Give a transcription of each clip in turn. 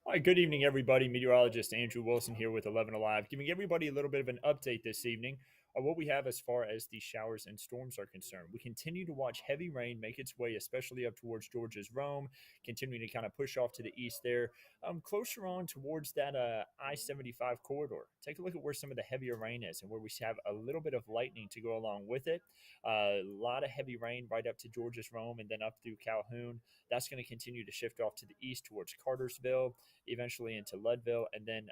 Hi, good evening, everybody. Meteorologist Andrew Wilson here with 11 Alive, giving everybody a little bit of an update this evening on what we have as far as the showers and storms are concerned. We continue to watch heavy rain make its way, especially up towards Georgia's Rome, continuing to kind of push off to the east there, closer on towards that I-75 corridor. Take a look at where some of the heavier rain is and where we have a little bit of lightning to go along with it. A lot of heavy rain right up to Georgia's Rome and then up through Calhoun. That's going to continue to shift off to the east towards Cartersville, eventually into Leadville, and then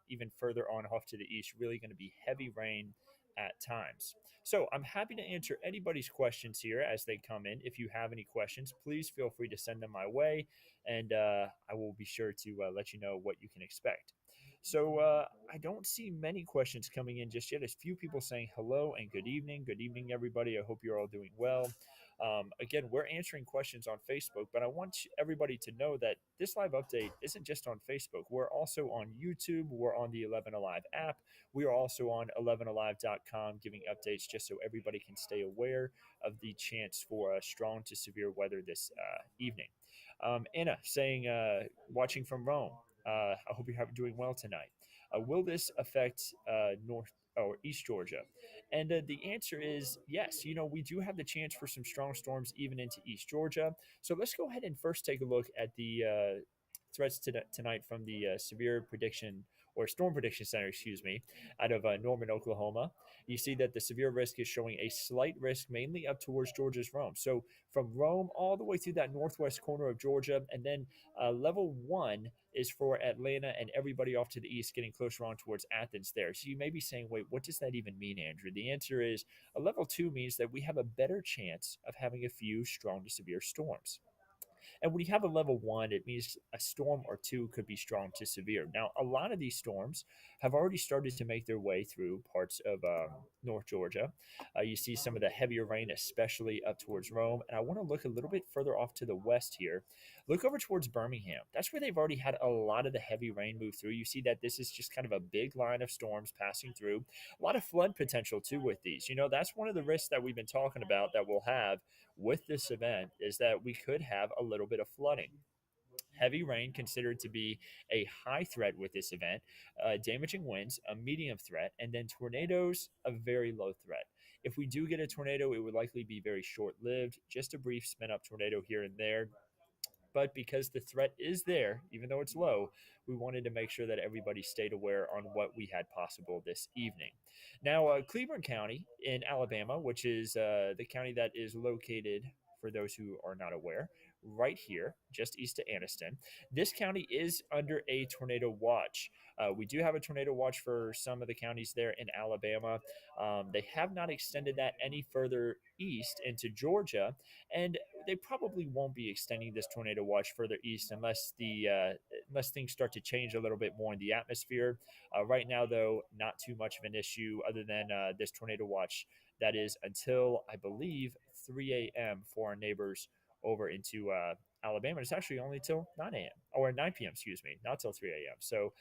even further on off to the east, really going to be heavy rain at times. So I'm happy to answer anybody's questions here as they come in. If you have any questions, please feel free to send them my way, and I will be sure to let you know what you can expect. So I don't see many questions coming in just yet. There's a few people saying hello and good evening. Good evening, everybody. I hope you're all doing well. Again, we're answering questions on Facebook, but I want everybody to know that this live update isn't just on Facebook. We're also on YouTube. We're on the 11 Alive app. We are also on 11alive.com giving updates just so everybody can stay aware of the chance for strong to severe weather this evening. Anna saying, watching from Rome. I hope you're doing well tonight. Will this affect North or East Georgia? And the answer is yes. You know, we do have the chance for some strong storms even into East Georgia. So let's go ahead and first take a look at the threats tonight from the severe prediction or storm prediction center, excuse me, out of Norman, Oklahoma. You see that the severe risk is showing a slight risk mainly up towards Georgia's Rome. So from Rome all the way through that northwest corner of Georgia, and then level one is for Atlanta and everybody off to the east, getting closer on towards Athens there. So you may be saying, wait, what does that even mean, Andrew? The answer is a level two means that we have a better chance of having a few strong to severe storms. And when you have a level one, it means a storm or two could be strong to severe. Now, a lot of these storms have already started to make their way through parts of North Georgia. You see some of the heavier rain, especially up towards Rome. And I want to look a little bit further off to the west here. Look over towards Birmingham. That's where they've already had a lot of the heavy rain move through. You see that this is just kind of a big line of storms passing through. A lot of flood potential too with these. You know, that's one of the risks that we've been talking about that we'll have with this event is that we could have a little bit of flooding. Heavy rain considered to be a high threat with this event, damaging winds, a medium threat, and then tornadoes, a very low threat. If we do get a tornado, it would likely be very short lived, just a brief spin up tornado here and there. But because the threat is there, even though it's low, we wanted to make sure that everybody stayed aware on what we had possible this evening. Now, Cleveland County in Alabama, which is the county that is located, for those who are not aware, right here, just east of Anniston. This county is under a tornado watch. We do have a tornado watch for some of the counties there in Alabama. They have not extended that any further east into Georgia, and they probably won't be extending this tornado watch further east unless things start to change a little bit more in the atmosphere. Right now, though, not too much of an issue other than this tornado watch that is until I believe 3 a.m. for our neighbors over into Alabama. It's actually only till 9 a.m. or 9 p.m. Excuse me, not till 3 a.m. So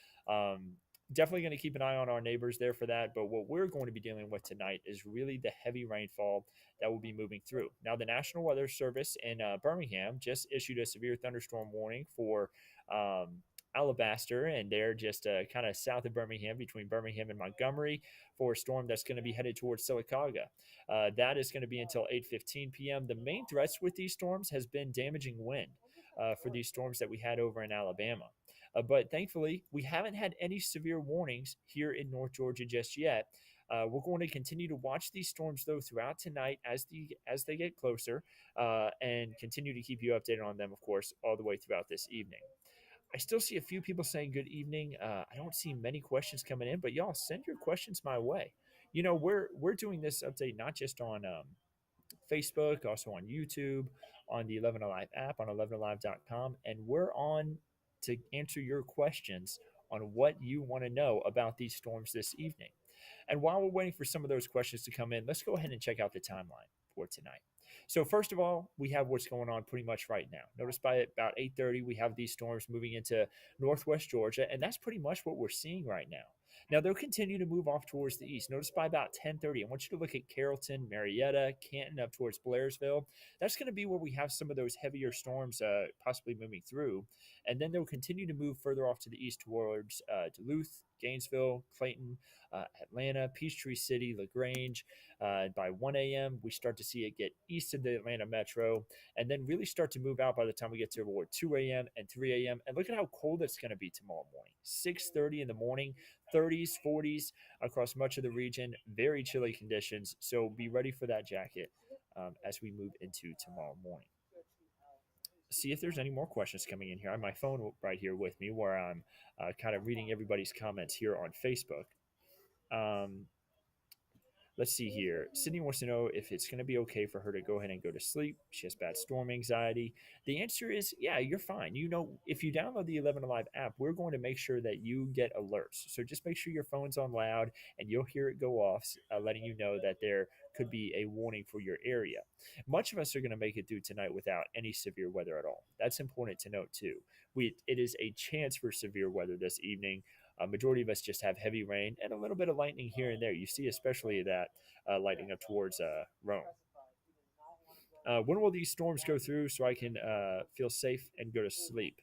definitely going to keep an eye on our neighbors there for that. But what we're going to be dealing with tonight is really the heavy rainfall that will be moving through. Now, the National Weather Service in Birmingham just issued a severe thunderstorm warning for Alabaster, and they're just kind of south of Birmingham, between Birmingham and Montgomery, for a storm that's going to be headed towards Sylacauga. That is going to be until 8:15 p.m. The main threats with these storms has been damaging wind for these storms that we had over in Alabama. But thankfully, we haven't had any severe warnings here in North Georgia just yet. We're going to continue to watch these storms though throughout tonight as they get closer, and continue to keep you updated on them, of course, all the way throughout this evening. I still see a few people saying good evening. I don't see many questions coming in, but y'all send your questions my way. You know, we're doing this update not just on Facebook, also on YouTube, on the 11 Alive app, on 11alive.com, and we're on to answer your questions on what you want to know about these storms this evening. And while we're waiting for some of those questions to come in, let's go ahead and check out the timeline for tonight. So first of all, we have what's going on pretty much right now. Notice by about 8:30, we have these storms moving into northwest Georgia, and that's pretty much what we're seeing right now. Now they'll continue to move off towards the east. Notice by about 10:30, I want you to look at Carrollton, Marietta, Canton, up towards Blairsville. That's going to be where we have some of those heavier storms possibly moving through. and then they'll continue to move further off to the east towards Duluth, Gainesville, Clayton, Atlanta, Peachtree City, LaGrange. By 1 a.m., we start to see it get east of the Atlanta metro, and then really start to move out by the time we get to toward 2 a.m. and 3 a.m. And look at how cold it's going to be tomorrow morning. 6:30 in the morning, 30s, 40s across much of the region. Very chilly conditions, so be ready for that jacket as we move into tomorrow morning. See if there's any more questions coming in here. I have my phone right here with me where I'm kind of reading everybody's comments here on Facebook. Um, Let's see here. Sydney wants to know if it's going to be okay for her to go ahead and go to sleep. She has bad storm anxiety. The answer is, yeah, you're fine. You know, if you download the 11 Alive app, we're going to make sure that you get alerts. So just make sure your phone's on loud and you'll hear it go off, letting you know that there could be a warning for your area. Much of us are going to make it through tonight without any severe weather at all. That's important to note, too. It is a chance for severe weather this evening. A majority of us just have heavy rain and a little bit of lightning here and there. You see, especially that lightning up towards Rome. When will these storms go through so I can feel safe and go to sleep?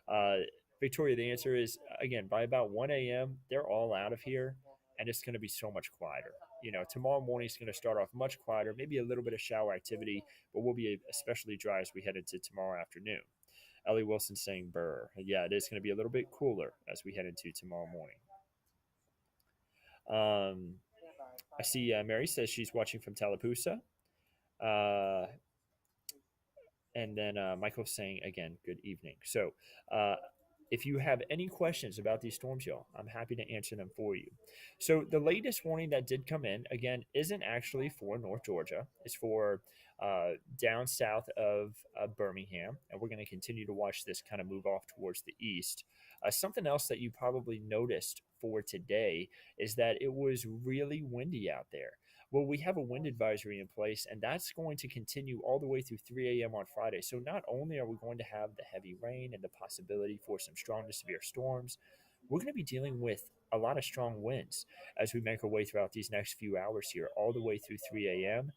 Uh, Victoria, the answer is again by about 1 a.m. They're all out of here, and it's going to be so much quieter. You know, tomorrow morning is going to start off much quieter, maybe a little bit of shower activity, but we'll be especially dry as we head into tomorrow afternoon. Ellie Wilson saying burr. Yeah, it is going to be a little bit cooler as we head into tomorrow morning. Um, I see Mary says she's watching from Tallapoosa. Uh, and then Michael's saying again, good evening. So uh, if you have any questions about these storms, y'all, I'm happy to answer them for you. So the latest warning that did come in again isn't actually for North Georgia. It's for down south of Birmingham, and we're going to continue to watch this kind of move off towards the east. Something else that you probably noticed for today is that it was really windy out there. Well, we have a wind advisory in place, and that's going to continue all the way through 3 a.m. on Friday. So, not only are we going to have the heavy rain and the possibility for some strong to severe storms, we're going to be dealing with a lot of strong winds as we make our way throughout these next few hours here, all the way through 3 a.m.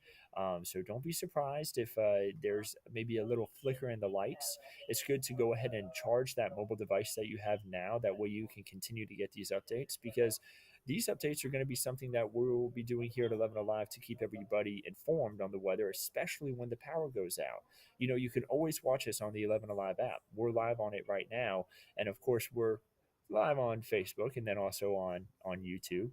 So, don't be surprised if there's maybe a little flicker in the lights. It's good to go ahead and charge that mobile device that you have now. That way, you can continue to get these updates because these updates are going to be something that we'll be doing here at 11 Alive to keep everybody informed on the weather, especially when the power goes out. You know, you can always watch us on the 11 Alive app. We're live on it right now. And of course, we're live on Facebook and then also on YouTube.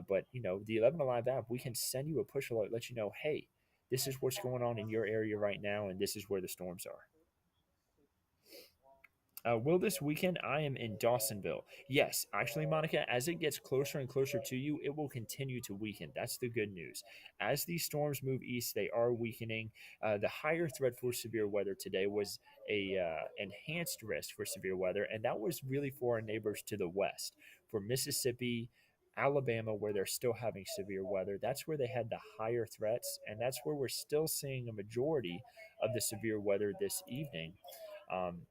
But, you know, the 11 Alive app, we can send you a push alert, let you know, hey, this is what's going on in your area right now, and this is where the storms are. Will this weekend? I am in Dawsonville. Yes, actually, Monica, as it gets closer and closer to you, it will continue to weaken. That's the good news. As these storms move east, they are weakening. The higher threat for severe weather today was a enhanced risk for severe weather, and that was really for our neighbors to the west, for Mississippi, Alabama, where they're still having severe weather. That's where they had the higher threats, and that's where we're still seeing a majority of the severe weather this evening. Um,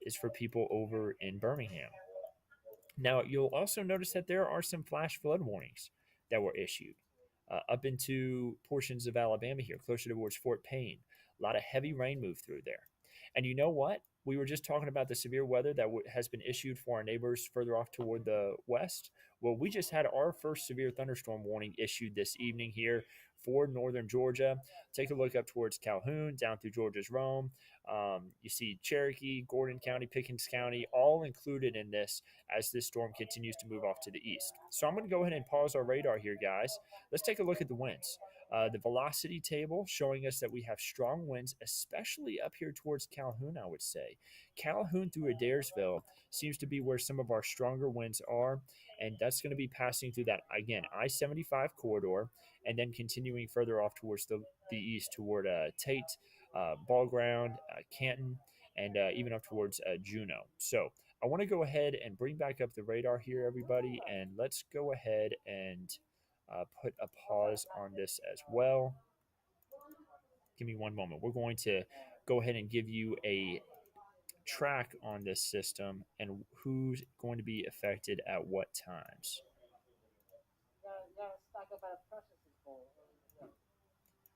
is for people over in Birmingham. Now, you'll also notice that there are some flash flood warnings that were issued up into portions of Alabama here, closer towards Fort Payne. A lot of heavy rain moved through there. And you know what? We were just talking about the severe weather that has been issued for our neighbors further off toward the west. Well, we just had our first severe thunderstorm warning issued this evening here for northern Georgia. Take a look up towards Calhoun, down through Georgia's Rome. You see Cherokee, Gordon County, Pickens County, all included in this as this storm continues to move off to the east. So I'm going to go ahead and pause our radar here, guys. Let's take a look at the winds. The velocity table showing us that we have strong winds, especially up here towards Calhoun, I would say. Calhoun through Adairsville seems to be where some of our stronger winds are, and that's going to be passing through that, again, I-75 corridor, and then continuing further off towards the east toward Tate, Ball Ground, Canton, and even up towards Juneau. So I want to go ahead and bring back up the radar here, everybody, and let's go ahead and put a pause on this as well. Give me one moment. We're going to go ahead and give you a track on this system and who's going to be affected at what times.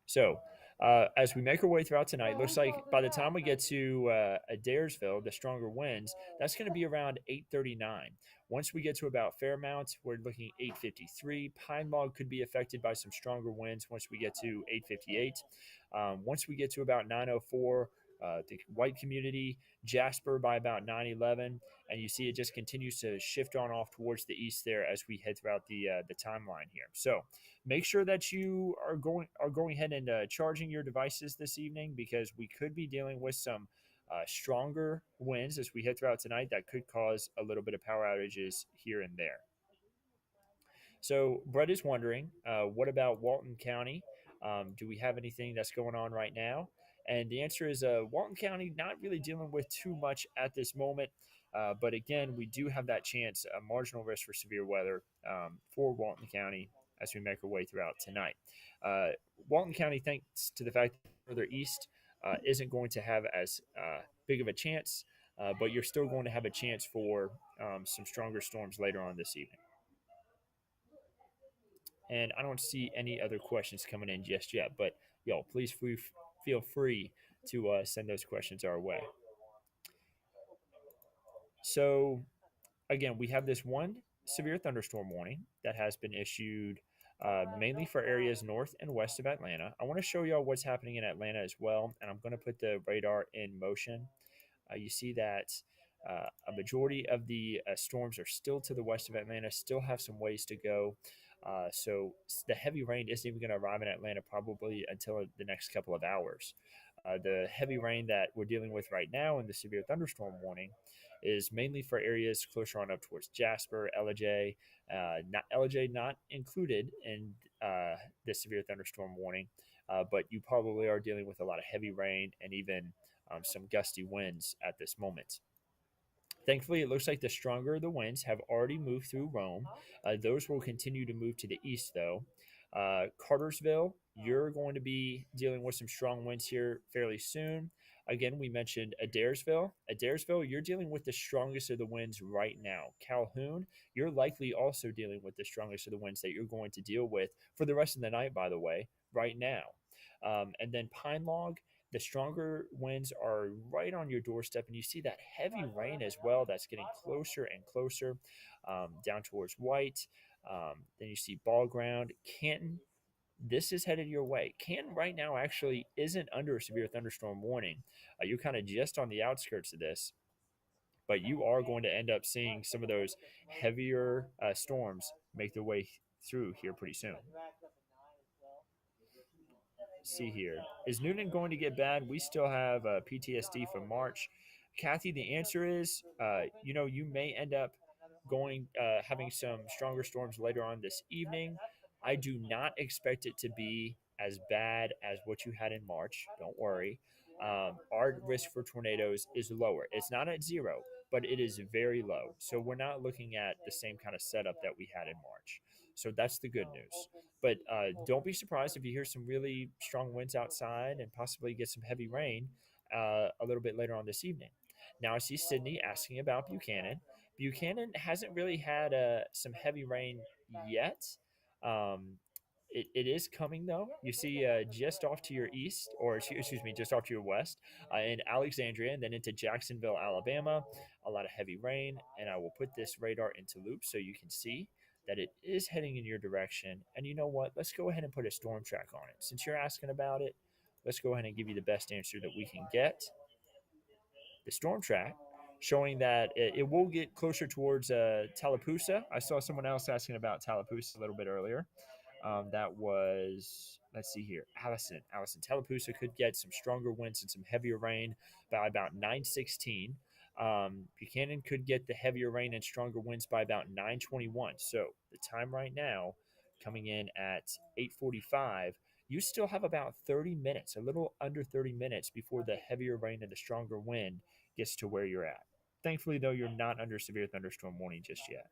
So As we make our way throughout tonight, looks like by the time we get to Adairsville, the stronger winds, that's going to be around 8:39. Once we get to about Fairmount, we're looking 8:53. Pine Log could be affected by some stronger winds once we get to 8:58. Once we get to about 9:04, the White Community, Jasper by about 9:11, and you see it just continues to shift on off towards the east there as we head throughout the timeline here. So make sure that you are going ahead and charging your devices this evening, because we could be dealing with some stronger winds as we head throughout tonight that could cause a little bit of power outages here and there. So Brett is wondering, what about Walton County? Do we have anything that's going on right now? And the answer is Walton County not really dealing with too much at this moment. But again, we do have that chance, a marginal risk for severe weather for Walton County as we make our way throughout tonight. Uh, Walton County, thanks to the fact that further east, isn't going to have as big of a chance, but you're still going to have a chance for some stronger storms later on this evening. And I don't see any other questions coming in just yet, but y'all, please feel free to send those questions our way. So, again, we have this one severe thunderstorm warning that has been issued mainly for areas north and west of Atlanta. I want to show y'all what's happening in Atlanta as well, and I'm going to put the radar in motion. You see that a majority of the storms are still to the west of Atlanta, still have some ways to go. So the heavy rain isn't even going to arrive in Atlanta probably until the next couple of hours. The heavy rain that we're dealing with right now in the severe thunderstorm warning is mainly for areas closer on up towards Jasper, LJ. Not LJ, not included in the severe thunderstorm warning, but you probably are dealing with a lot of heavy rain and even some gusty winds at this moment. Thankfully, it looks like the stronger the winds have already moved through Rome. Those will continue to move to the east, though. Cartersville, you're going to be dealing with some strong winds here fairly soon. Again, we mentioned Adairsville. Adairsville, you're dealing with the strongest of the winds right now. Calhoun, you're likely also dealing with the strongest of the winds that you're going to deal with for the rest of the night, by the way, right now. And then Pine Log, the stronger winds are right on your doorstep, and you see that heavy rain as well that's getting closer and closer down towards White. Then you see Ball Ground, Canton. This is headed your way. Canton right now actually isn't under a severe thunderstorm warning. You're kind of just on the outskirts of this, but you are going to end up seeing some of those heavier storms make their way through here pretty soon. See here. Is Noonan going to get bad? We still have PTSD from March. Kathy, the answer is, you may end up having some stronger storms later on this evening. I do not expect it to be as bad as what you had in March. Don't worry. Our risk for tornadoes is lower. It's not at zero, but it is very low. So we're not looking at the same kind of setup that we had in March. So that's the good news. But don't be surprised if you hear some really strong winds outside and possibly get some heavy rain a little bit later on this evening. Now I see Sydney asking about Buchanan. Buchanan hasn't really had some heavy rain yet. Um, it is coming though. You see just off to your east, or excuse me, just off to your west, in Alexandria, and then into Jacksonville, Alabama. A lot of heavy rain, and I will put this radar into loop so you can see that it is heading in your direction. And you know what? Let's go ahead and put a storm track on it. Since you're asking about it, let's go ahead and give you the best answer that we can get. The storm track showing that it will get closer towards Tallapoosa. I saw someone else asking about Tallapoosa a little bit earlier. That was, let's see here, Allison. Allison, Tallapoosa could get some stronger winds and some heavier rain by about 9:16. Buchanan could get the heavier rain and stronger winds by about 9:21. So the time right now, coming in at 8:45, you still have about 30 minutes, a little under 30 minutes before the heavier rain and the stronger wind gets to where you're at. Thankfully, though, you're not under severe thunderstorm warning just yet.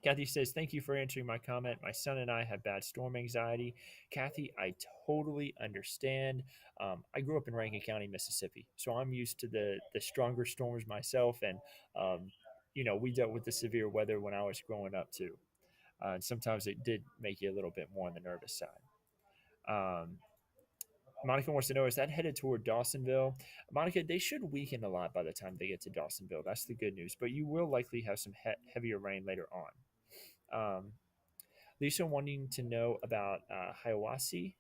Kathy says, thank you for answering my comment. My son and I have bad storm anxiety. Kathy, I totally understand. I grew up in Rankin County, Mississippi, so I'm used to the stronger storms myself. And, we dealt with the severe weather when I was growing up, too. And sometimes it did make you a little bit more on the nervous side. Monica wants to know, is that headed toward Dawsonville? Monica, they should weaken a lot by the time they get to Dawsonville. That's the good news. But you will likely have some heavier rain later on. Lisa wanting to know about Hiawassee.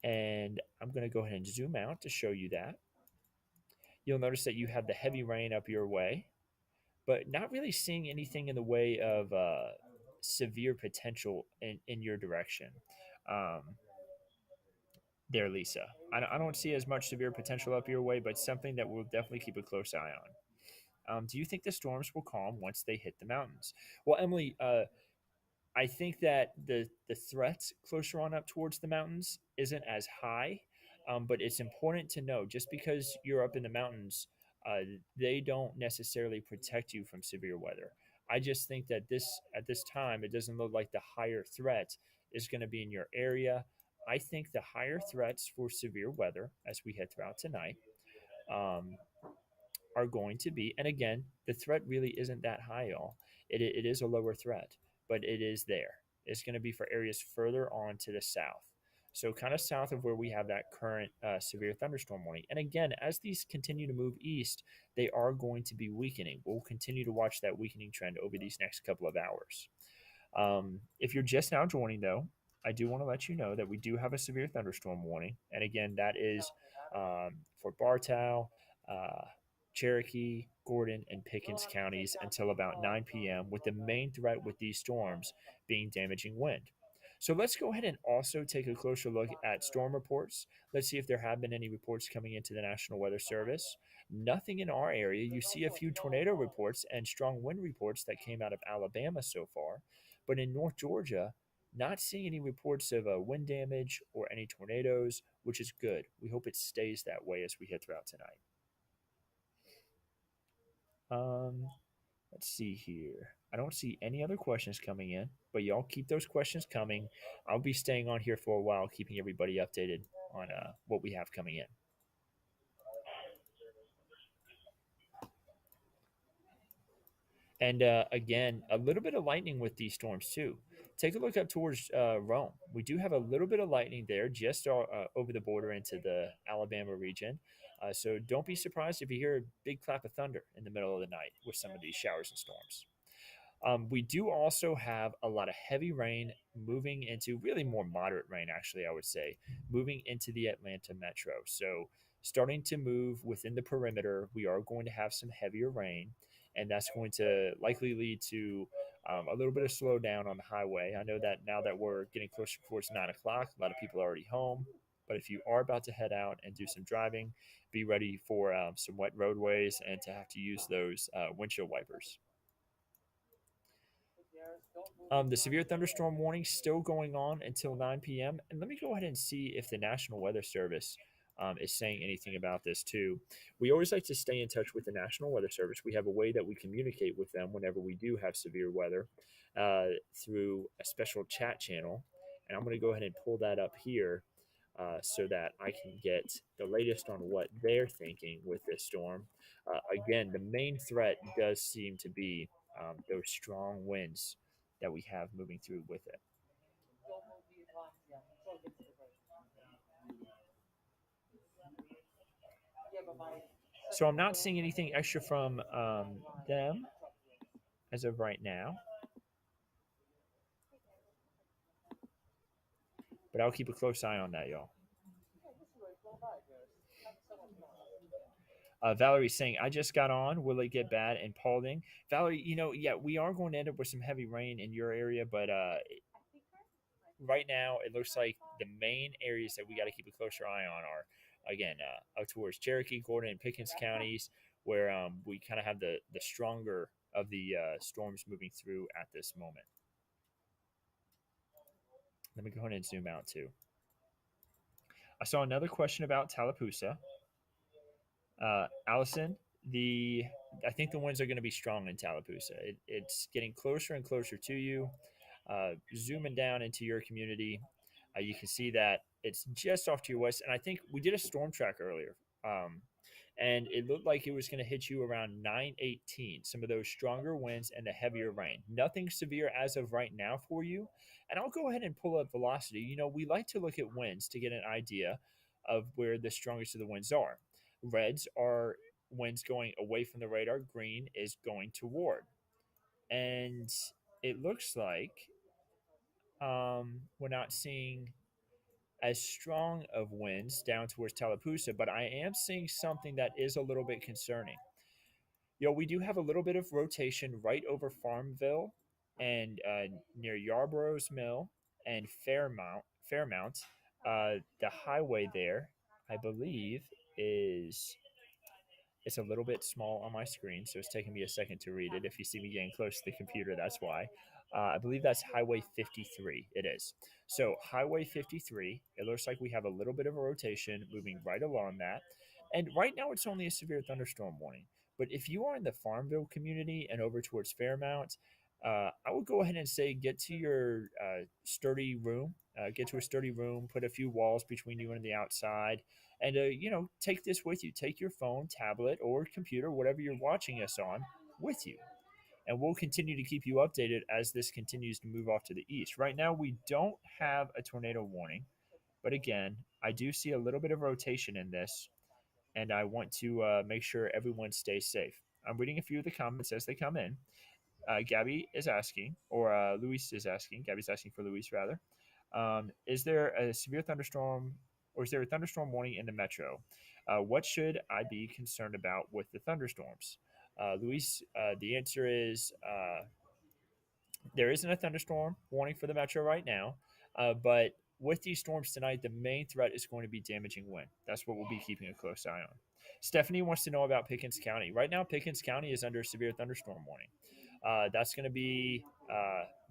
And I'm going to go ahead and zoom out to show you that. You'll notice that you have the heavy rain up your way, but not really seeing anything in the way of severe potential in your direction. Um, there, Lisa. I don't see as much severe potential up your way, but something that we'll definitely keep a close eye on. Do you think the storms will calm once they hit the mountains? Well, Emily, I think that the threat closer on up towards the mountains isn't as high, but it's important to know just because you're up in the mountains, uh, they don't necessarily protect you from severe weather. I just think that this at this time, it doesn't look like the higher threat is going to be in your area. I think the higher threats for severe weather as we head throughout tonight um, are going to be, and again, the threat really isn't that high, y'all. It is a lower threat, but it is there. It's going to be for areas further on to the south. So, kind of south of where we have that current severe thunderstorm warning. And again, as these continue to move east, they are going to be weakening. We'll continue to watch that weakening trend over these next couple of hours. If you're just now joining, though, I do want to let you know that we do have a severe thunderstorm warning. And again, that is for Bartow, uh, Cherokee, Gordon, and Pickens counties until about 9 p.m., with the main threat with these storms being damaging wind. So let's go ahead and also take a closer look at storm reports. Let's see if there have been any reports coming into the National Weather Service. Nothing in our area. You see a few tornado reports and strong wind reports that came out of Alabama so far. But in North Georgia, not seeing any reports of wind damage or any tornadoes, which is good. We hope it stays that way as we head throughout tonight. Um, let's see here. I don't see any other questions coming in, but y'all keep those questions coming. I'll be staying on here for a while, keeping everybody updated on what we have coming in. And again, a little bit of lightning with these storms too. Take a look up towards Rome. We do have a little bit of lightning there, just over the border into the Alabama region. So don't be surprised if you hear a big clap of thunder in the middle of the night with some of these showers and storms. We do also have a lot of heavy rain moving into really more moderate rain, actually, I would say, moving into the Atlanta metro. So, starting to move within the perimeter, we are going to have some heavier rain, and that's going to likely lead to a little bit of slowdown on the highway. I know that now that we're getting closer towards 9 o'clock, a lot of people are already home. But if you are about to head out and do some driving, be ready for some wet roadways and to have to use those windshield wipers. The severe thunderstorm warning still going on until 9 p.m. And let me go ahead and see if the National Weather Service is saying anything about this too. We always like to stay in touch with the National Weather Service. We have a way that we communicate with them whenever we do have severe weather through a special chat channel. And I'm going to go ahead and pull that up here so that I can get the latest on what they're thinking with this storm. Again, the main threat does seem to be those strong winds that we have moving through with it. So I'm not seeing anything extra from them as of right now, but I'll keep a close eye on that, y'all. Valerie's saying, I just got on. Will it get bad in Paulding? Valerie, yeah, we are going to end up with some heavy rain in your area, but right now it looks like the main areas that we got to keep a closer eye on are, again, up towards Cherokee, Gordon, and Pickens counties, where we kind of have the stronger of the storms moving through at this moment. Let me go ahead and zoom out too. I saw another question about Tallapoosa. Allison, the I think the winds are going to be strong in Tallapoosa. It's getting closer and closer to you. Zooming down into your community, you can see that it's just off to your west. And I think we did a storm track earlier, and it looked like it was going to hit you around 9:18. Some of those stronger winds and the heavier rain. Nothing severe as of right now for you. And I'll go ahead and pull up velocity. We like to look at winds to get an idea of where the strongest of the winds are. Reds are winds going away from the radar, green is going toward. And it looks like we're not seeing as strong of winds down towards Tallapoosa, but I am seeing something that is a little bit concerning. We do have a little bit of rotation right over Farmville and near Yarborough's Mill and Fairmount. The highway there, I believe, is it's a little bit small on my screen, so it's taking me a second to read it. If you see me getting close to the computer, that's why. I believe that's Highway 53. It is. So, Highway 53, it looks like we have a little bit of a rotation moving right along that. And right now, it's only a severe thunderstorm warning. But if you are in the Farmville community and over towards Fairmount, I would go ahead and say get to your sturdy room, get to a sturdy room, put a few walls between you and the outside, and take this with you. Take your phone, tablet, or computer, whatever you're watching us on, with you, and we'll continue to keep you updated as this continues to move off to the east. Right now, we don't have a tornado warning, but again, I do see a little bit of rotation in this, and I want to make sure everyone stays safe. I'm reading a few of the comments as they come in. Gabby is asking, or Luis is asking. Gabby's asking for Luis, rather. Is there a severe thunderstorm, or is there a thunderstorm warning in the metro? What should I be concerned about with the thunderstorms? Luis, the answer is there isn't a thunderstorm warning for the metro right now, but with these storms tonight, the main threat is going to be damaging wind. That's what we'll be keeping a close eye on. Stephanie wants to know about Pickens County. Right now, Pickens County is under severe thunderstorm warning. That's going to be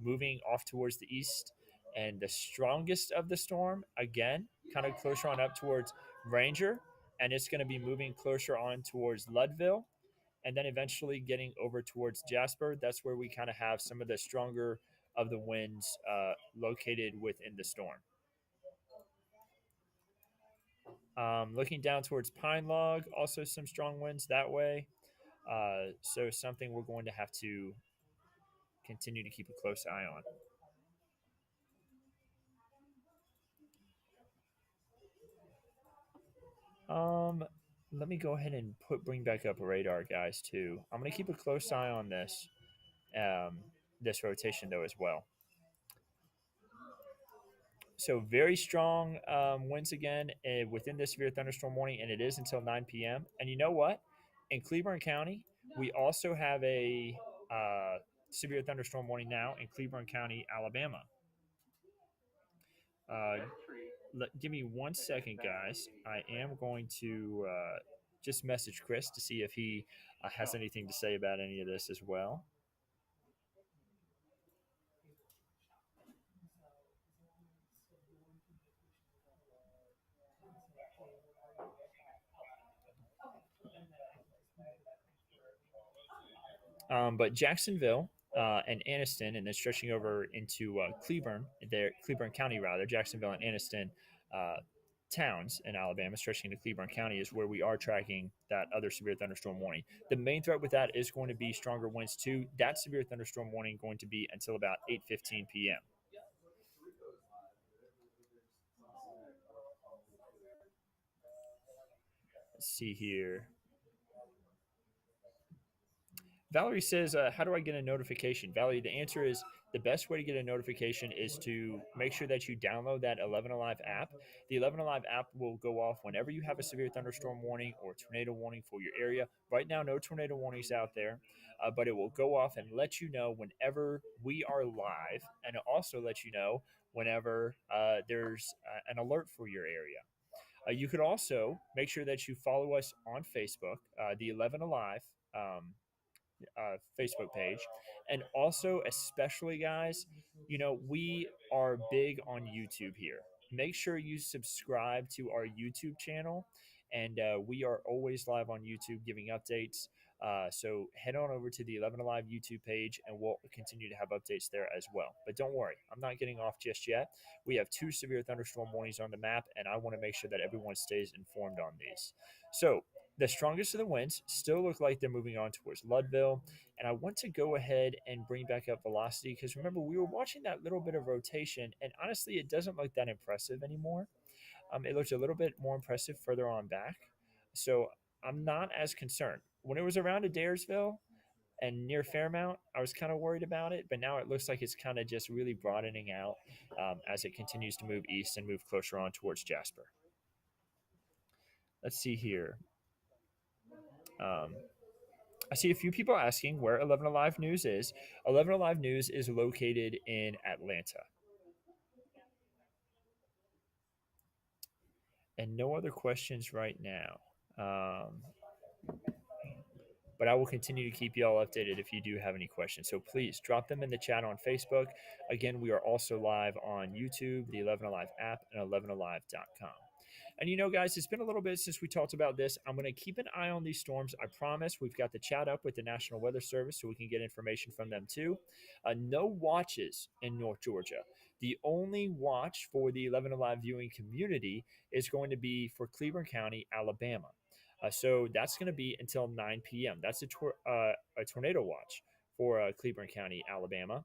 moving off towards the east. And the strongest of the storm, again, kind of closer on up towards Ranger. And it's going to be moving closer on towards Leadville. And then eventually getting over towards Jasper. That's where we kind of have some of the stronger of the winds located within the storm. Looking down towards Pine Log, also some strong winds that way. So something we're going to have to continue to keep a close eye on. Let me go ahead and bring back up a radar, guys. Too. I'm going to keep a close eye on this rotation though as well. So very strong winds again within this severe thunderstorm warning, and it is until 9 p.m. And you know what? In Cleburne County, we also have a severe thunderstorm warning now in Cleburne County, Alabama. Uh, Give me 1 second, guys. I am going to just message Chris to see if he has anything to say about any of this as well. But Jacksonville and Anniston, and then stretching over into Cleburne, Cleburne County rather, Jacksonville and Anniston towns in Alabama, stretching into Cleburne County, is where we are tracking that other severe thunderstorm warning. The main threat with that is going to be stronger winds too. That severe thunderstorm warning going to be until about 8:15 p.m. Let's see here. Valerie says, how do I get a notification? Valerie, the answer is the best way to get a notification is to make sure that you download that 11 Alive app. The 11 Alive app will go off whenever you have a severe thunderstorm warning or tornado warning for your area. Right now, no tornado warnings out there, but it will go off and let you know whenever we are live, and it also lets you know whenever there's an alert for your area. You could also make sure that you follow us on Facebook, the 11 Alive Facebook page. And also, especially, guys, we are big on YouTube here. Make sure you subscribe to our YouTube channel. And we are always live on YouTube giving updates. So head on over to the 11 Alive YouTube page and we'll continue to have updates there as well. But don't worry, I'm not getting off just yet. We have 2 severe thunderstorm warnings on the map, and I want to make sure that everyone stays informed on these. So The strongest of the winds still look like they're moving on towards Ludville. And I want to go ahead and bring back up velocity because remember, we were watching that little bit of rotation, and honestly, it doesn't look that impressive anymore. It looks a little bit more impressive further on back. So I'm not as concerned. When it was around Adairsville and near Fairmount, I was kind of worried about it, but now it looks like it's kind of just really broadening out as it continues to move east and move closer on towards Jasper. Let's see here. Um, I see a few people asking where 11 Alive News is. 11 Alive News is located in Atlanta. And no other questions right now. But I will continue to keep you all updated if you do have any questions. So please drop them in the chat on Facebook. Again, we are also live on YouTube, the 11 Alive app, and 11alive.com. And you know, guys, it's been a little bit since we talked about this. I'm going to keep an eye on these storms. I promise. We've got the chat up with the National Weather Service so we can get information from them too. No watches in North Georgia. The only watch for the 11 Alive viewing community is going to be for Cleveland County, Alabama. So that's going to be until 9 p.m. That's a tornado watch for Cleveland County, Alabama.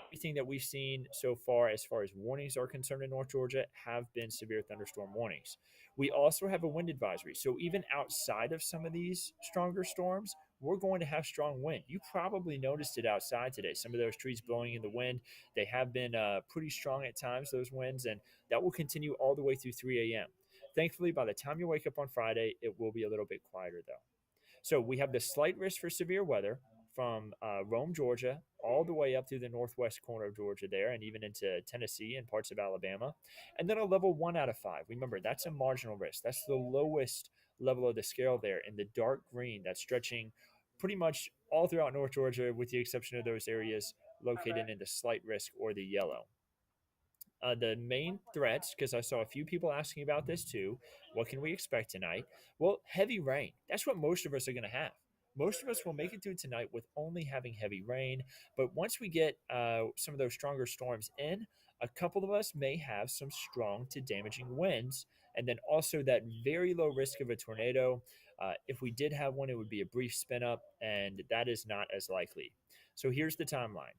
Everything that we've seen so far, as far as warnings are concerned in North Georgia, have been severe thunderstorm warnings. We also have a wind advisory. So even outside of some of these stronger storms, we're going to have strong wind. You probably noticed it outside today. Some of those trees blowing in the wind, they have been pretty strong at times, those winds, and that will continue all the way through 3 a.m. Thankfully, by the time you wake up on Friday, it will be a little bit quieter though. So we have the slight risk for severe weather from Rome, Georgia, all the way up through the northwest corner of Georgia there, and even into Tennessee and parts of Alabama. And then a level 1 out of 5. Remember, that's a marginal risk. That's the lowest level of the scale there in the dark green that's stretching pretty much all throughout North Georgia, with the exception of those areas located in the slight risk or the yellow. The main threats, because I saw a few people asking about this too. What can we expect tonight? Well, heavy rain. That's what most of us are going to have. Most of us will make it through tonight with only having heavy rain. But once we get some of those stronger storms in, a couple of us may have some strong to damaging winds. And then also that very low risk of a tornado. If we did have one, it would be a brief spin up, and that is not as likely. So here's the timeline.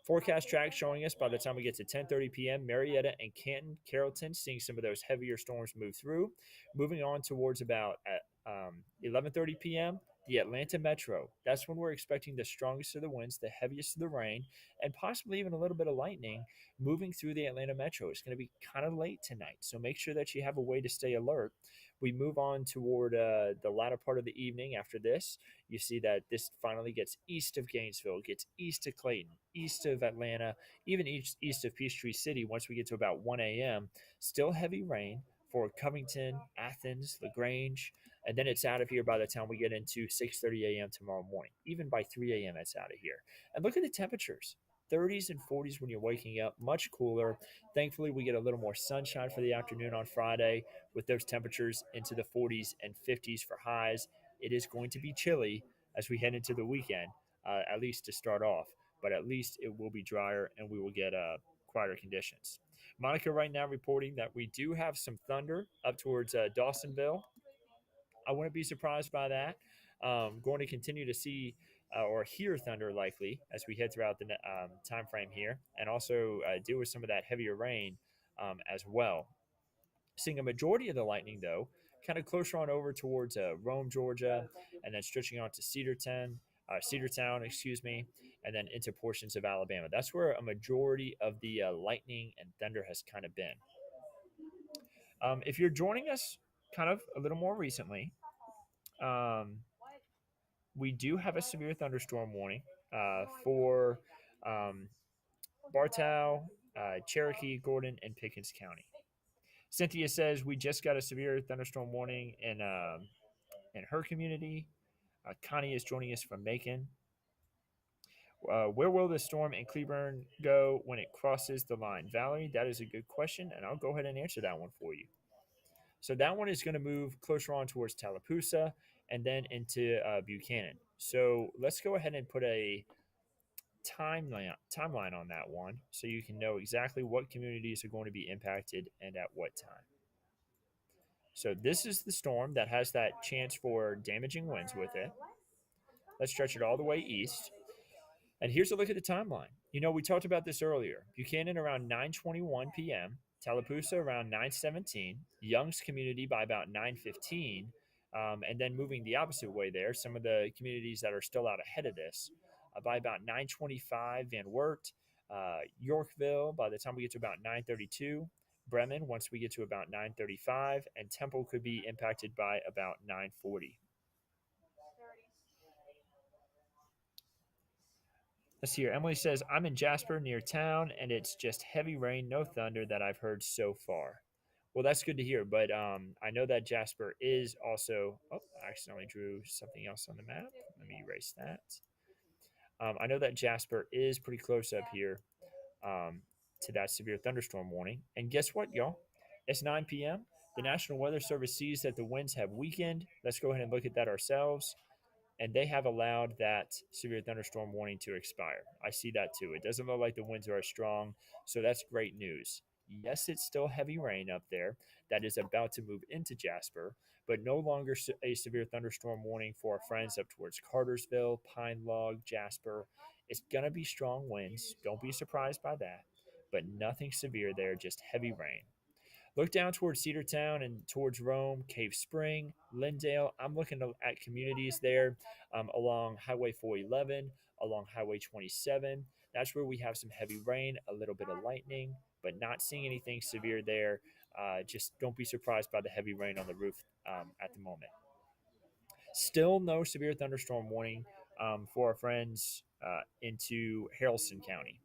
Forecast track showing us by the time we get to 10:30 p.m., Marietta and Canton, Carrollton, seeing some of those heavier storms move through. Moving on towards about at 11:30 p.m., the Atlanta metro. That's when we're expecting the strongest of the winds, the heaviest of the rain, and possibly even a little bit of lightning moving through the Atlanta metro. It's going to be kind of late tonight, so make sure that you have a way to stay alert. We move on toward the latter part of the evening after this. You see that this finally gets east of Gainesville, gets east of Clayton, east of Atlanta, even east of Peachtree City once we get to about 1 a.m. Still heavy rain for Covington, Athens, LaGrange, and then it's out of here by the time we get into 6:30 a.m. tomorrow morning. Even by 3 a.m. it's out of here. And look at the temperatures. 30s and 40s when you're waking up, much cooler. Thankfully, we get a little more sunshine for the afternoon on Friday with those temperatures into the 40s and 50s for highs. It is going to be chilly as we head into the weekend, at least to start off, but at least it will be drier and we will get quieter conditions. Monica right now reporting that we do have some thunder up towards Dawsonville. I wouldn't be surprised by that. Going to continue to see or hear thunder likely as we head throughout the time frame here, and also deal with some of that heavier rain as well. Seeing a majority of the lightning though, kind of closer on over towards Rome, Georgia, and then stretching on to Cedartown, excuse me, and then into portions of Alabama. That's where a majority of the lightning and thunder has kind of been. If you're joining us kind of a little more recently, um, we do have a severe thunderstorm warning for um, Bartow, Cherokee, Gordon, and Pickens County. Cynthia says we just got a severe thunderstorm warning in her community. Connie is joining us from Macon. Where will the storm in Cleburne go when it crosses the line? Valerie, that is a good question, and I'll go ahead and answer that one for you. So that one is going to move closer on towards Tallapoosa and then into Buchanan. So let's go ahead and put a timeline on that one so you can know exactly what communities are going to be impacted and at what time. So this is the storm that has that chance for damaging winds with it. Let's stretch it all the way east. And here's a look at the timeline. We talked about this earlier. Buchanan around 9:21 p.m., Tallapoosa around 9:17, Young's community by about 9:15, and then moving the opposite way there, some of the communities that are still out ahead of this, by about 9:25, Van Wert, Yorkville by the time we get to about 9:32, Bremen once we get to about 9:35, and Temple could be impacted by about 9:40. Let's see here. Emily says, I'm in Jasper near town, and it's just heavy rain, no thunder that I've heard so far. Well, that's good to hear. But I know that Jasper is also. Oh, I accidentally drew something else on the map. Let me erase that. I know that Jasper is pretty close up here um, to that severe thunderstorm warning. And guess what, y'all? It's 9 p.m. The National Weather Service sees that the winds have weakened. Let's go ahead and look at that ourselves, and they have allowed that severe thunderstorm warning to expire. I see that too. It doesn't look like the winds are as strong, so that's great news. Yes, it's still heavy rain up there that is about to move into Jasper, but no longer a severe thunderstorm warning for our friends up towards Cartersville, Pine Log, Jasper. It's going to be strong winds. Don't be surprised by that, but nothing severe there, just heavy rain. Look down towards Cedartown and towards Rome, Cave Spring, Lindale. I'm looking at communities there along Highway 411, along Highway 27. That's where we have some heavy rain, a little bit of lightning, but not seeing anything severe there. Just don't be surprised by the heavy rain on the roof at the moment. Still no severe thunderstorm warning for our friends into Haralson County.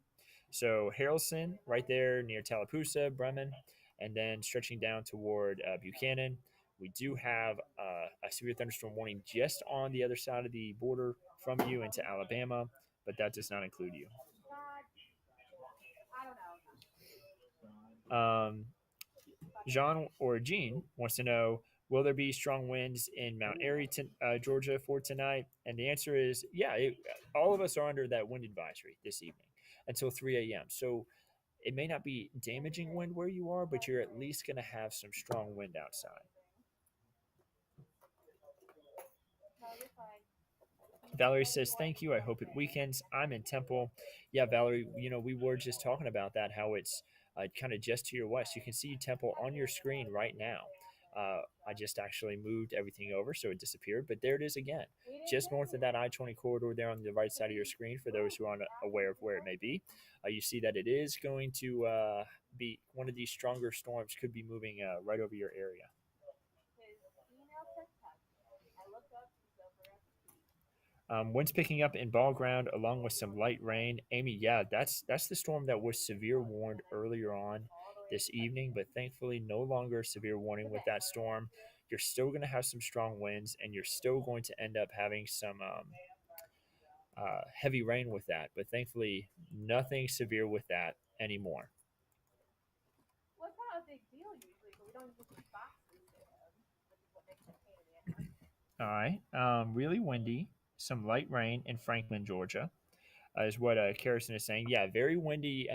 So Haralson, right there near Tallapoosa, Bremen, and then stretching down toward Buchanan. We do have a severe thunderstorm warning just on the other side of the border from you into Alabama, but that does not include you. Um, Jean or Jean wants to know, will there be strong winds in Mount Airy, Georgia for tonight? And the answer is yeah. All of us are under that wind advisory this evening until 3 a.m. So it may not be damaging wind where you are, but you're at least going to have some strong wind outside. Valerie says, thank you. I hope it weekends. I'm in Temple. Yeah, Valerie, we were just talking about that, how it's kind of just to your west. You can see Temple on your screen right now. I just actually moved everything over so it disappeared, but there it is again, just north of that I-20 corridor there on the right side of your screen. For those who aren't aware of where it may be, you see that it is going to be one of these stronger storms, could be moving right over your area. Winds picking up in ball ground along with some light rain. Amy, yeah, that's the storm that was severe warned earlier on this evening, but thankfully no longer severe warning with that storm. You're still going to have some strong winds, and you're still going to end up having some heavy rain with that. But thankfully, nothing severe with that anymore. All right, really windy, some light rain in Franklin, Georgia. Is what Carrison is saying. Yeah, very windy,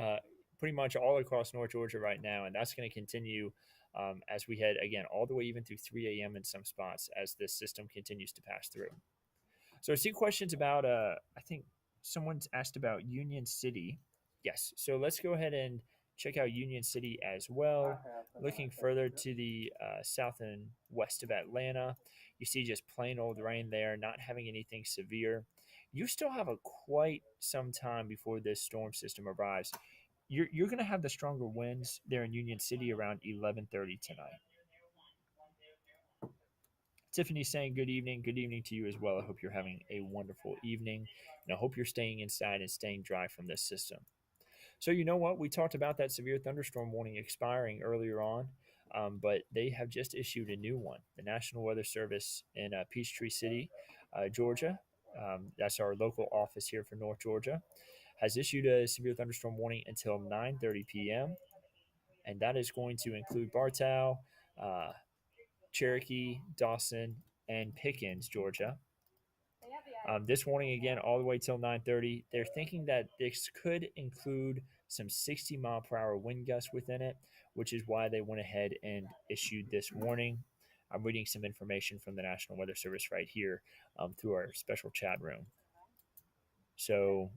pretty much all across North Georgia right now, and that's going to continue as we head again all the way even through 3 a.m. in some spots as this system continues to pass through. So I see questions about. I think someone's asked about Union City. Yes, so let's go ahead and check out Union City as well. Looking further to the south and west of Atlanta, you see just plain old rain there, not having anything severe. You still have a quite some time before this storm system arrives. You're going to have the stronger winds there in Union City around 11:30 tonight. Tiffany's saying good evening. Good evening to you as well. I hope you're having a wonderful evening, and I hope you're staying inside and staying dry from this system. So you know what? We talked about that severe thunderstorm warning expiring earlier on, but they have just issued a new one. The National Weather Service in Peachtree City, Georgia, that's our local office here for North Georgia, has issued a severe thunderstorm warning until 9:30 p.m., and that is going to include Bartow, uh, Cherokee, Dawson, and Pickens, Georgia. This warning again all the way till 9:30. They're thinking that this could include some 60-mile-per-hour wind gusts within it, which is why they went ahead and issued this warning. I'm reading some information from the National Weather Service right here through our special chat room. So,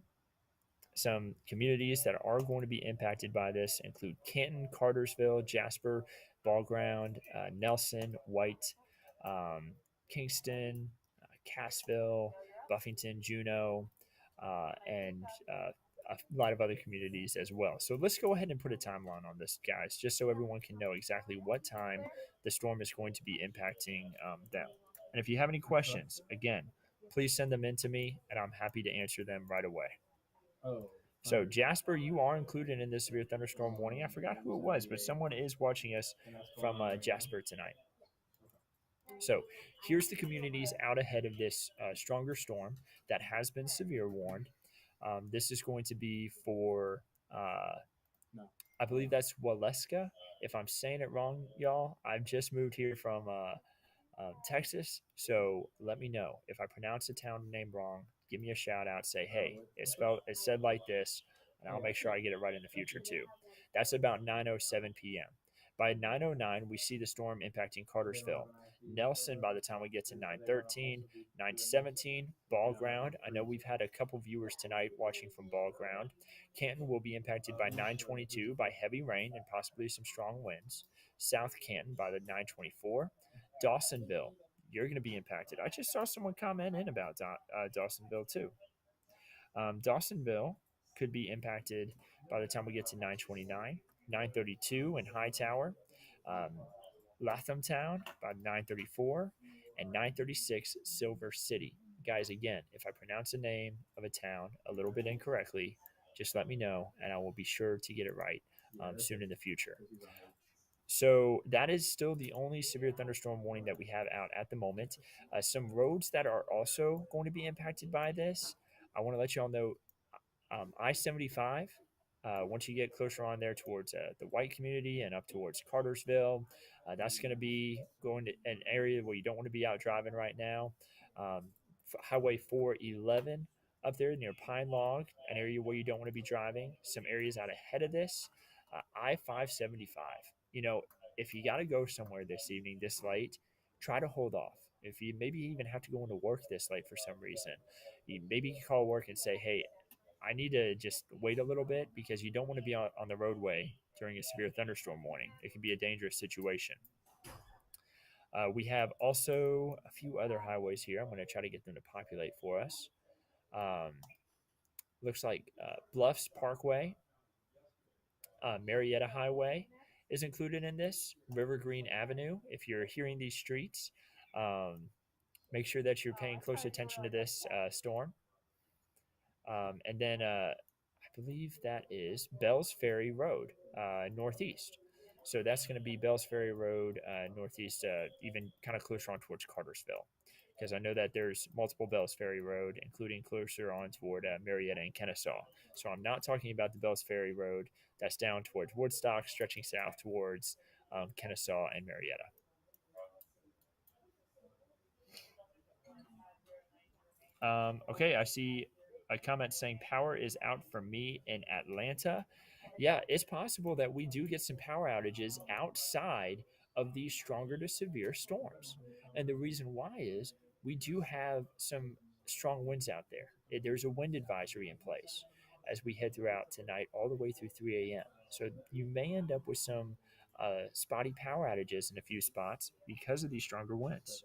some communities that are going to be impacted by this include Canton, Cartersville, Jasper, Ball Ground, Nelson, White, Kingston, Cassville, Buffington, Juneau, and a lot of other communities as well. So let's go ahead and put a timeline on this, guys, just so everyone can know exactly what time the storm is going to be impacting them. And if you have any questions, again, please send them in to me, and I'm happy to answer them right away. So, Jasper, you are included in this severe thunderstorm warning. I forgot who it was, but someone is watching us from Jasper tonight. So, here's the communities out ahead of this stronger storm that has been severe warned. This is going to be for, I believe that's Waleska. If I'm saying it wrong, y'all, I've just moved here from Texas. So let me know if I pronounce the town name wrong. Give me a shout out. Say, hey, it's said like this, and I'll make sure I get it right in the future too. That's about 9:07 p.m. By 9:09, we see the storm impacting Cartersville. Nelson, by the time we get to 9:13, 9:17, Ball Ground. I know we've had a couple viewers tonight watching from Ball Ground. Canton will be impacted by 9:22 by heavy rain and possibly some strong winds. South Canton by the 9:24. Dawsonville, you're going to be impacted. I just saw someone comment in about Dawsonville too. Dawsonville could be impacted by the time we get to 9:29, 9:32 in Hightower, um, Lathamtown by 9:34, and 9:36 Silver City. Guys, again, if I pronounce the name of a town a little bit incorrectly, just let me know, and I will be sure to get it right soon in the future. So that is still the only severe thunderstorm warning that we have out at the moment. Some roads that are also going to be impacted by this. I want to let you all know I-75. Once you get closer on there towards the white community and up towards Cartersville, that's going to be going to an area where you don't want to be out driving right now. Um, Highway 411 up there near Pine Log, an area where you don't want to be driving. Some areas out ahead of this, I-575. You know, if you got to go somewhere this evening, this late, try to hold off. If you maybe even have to go into work this late for some reason, you maybe call work and say, hey, I need to just wait a little bit because you don't want to be on the roadway during a severe thunderstorm warning. It can be a dangerous situation. We have also a few other highways here. I'm going to try to get them to populate for us. Um, Looks like Bluffs Parkway, Marietta Highway is included in this. River Green Avenue. If you're hearing these streets, make sure that you're paying close attention to this storm. And then I believe that is Bells Ferry Road, northeast. So that's going to be Bells Ferry Road, northeast, even kind of closer on towards Cartersville. Because I know that there's multiple Bells Ferry Road, including closer on toward Marietta and Kennesaw. So I'm not talking about the Bells Ferry Road that's down towards Woodstock, stretching south towards Kennesaw and Marietta. Okay, I see a comment saying power is out for me in Atlanta. Yeah, it's possible that we do get some power outages outside of these stronger to severe storms. And the reason why is we do have some strong winds out there. There's a wind advisory in place as we head throughout tonight all the way through 3 a.m. So you may end up with some spotty power outages in a few spots because of these stronger winds.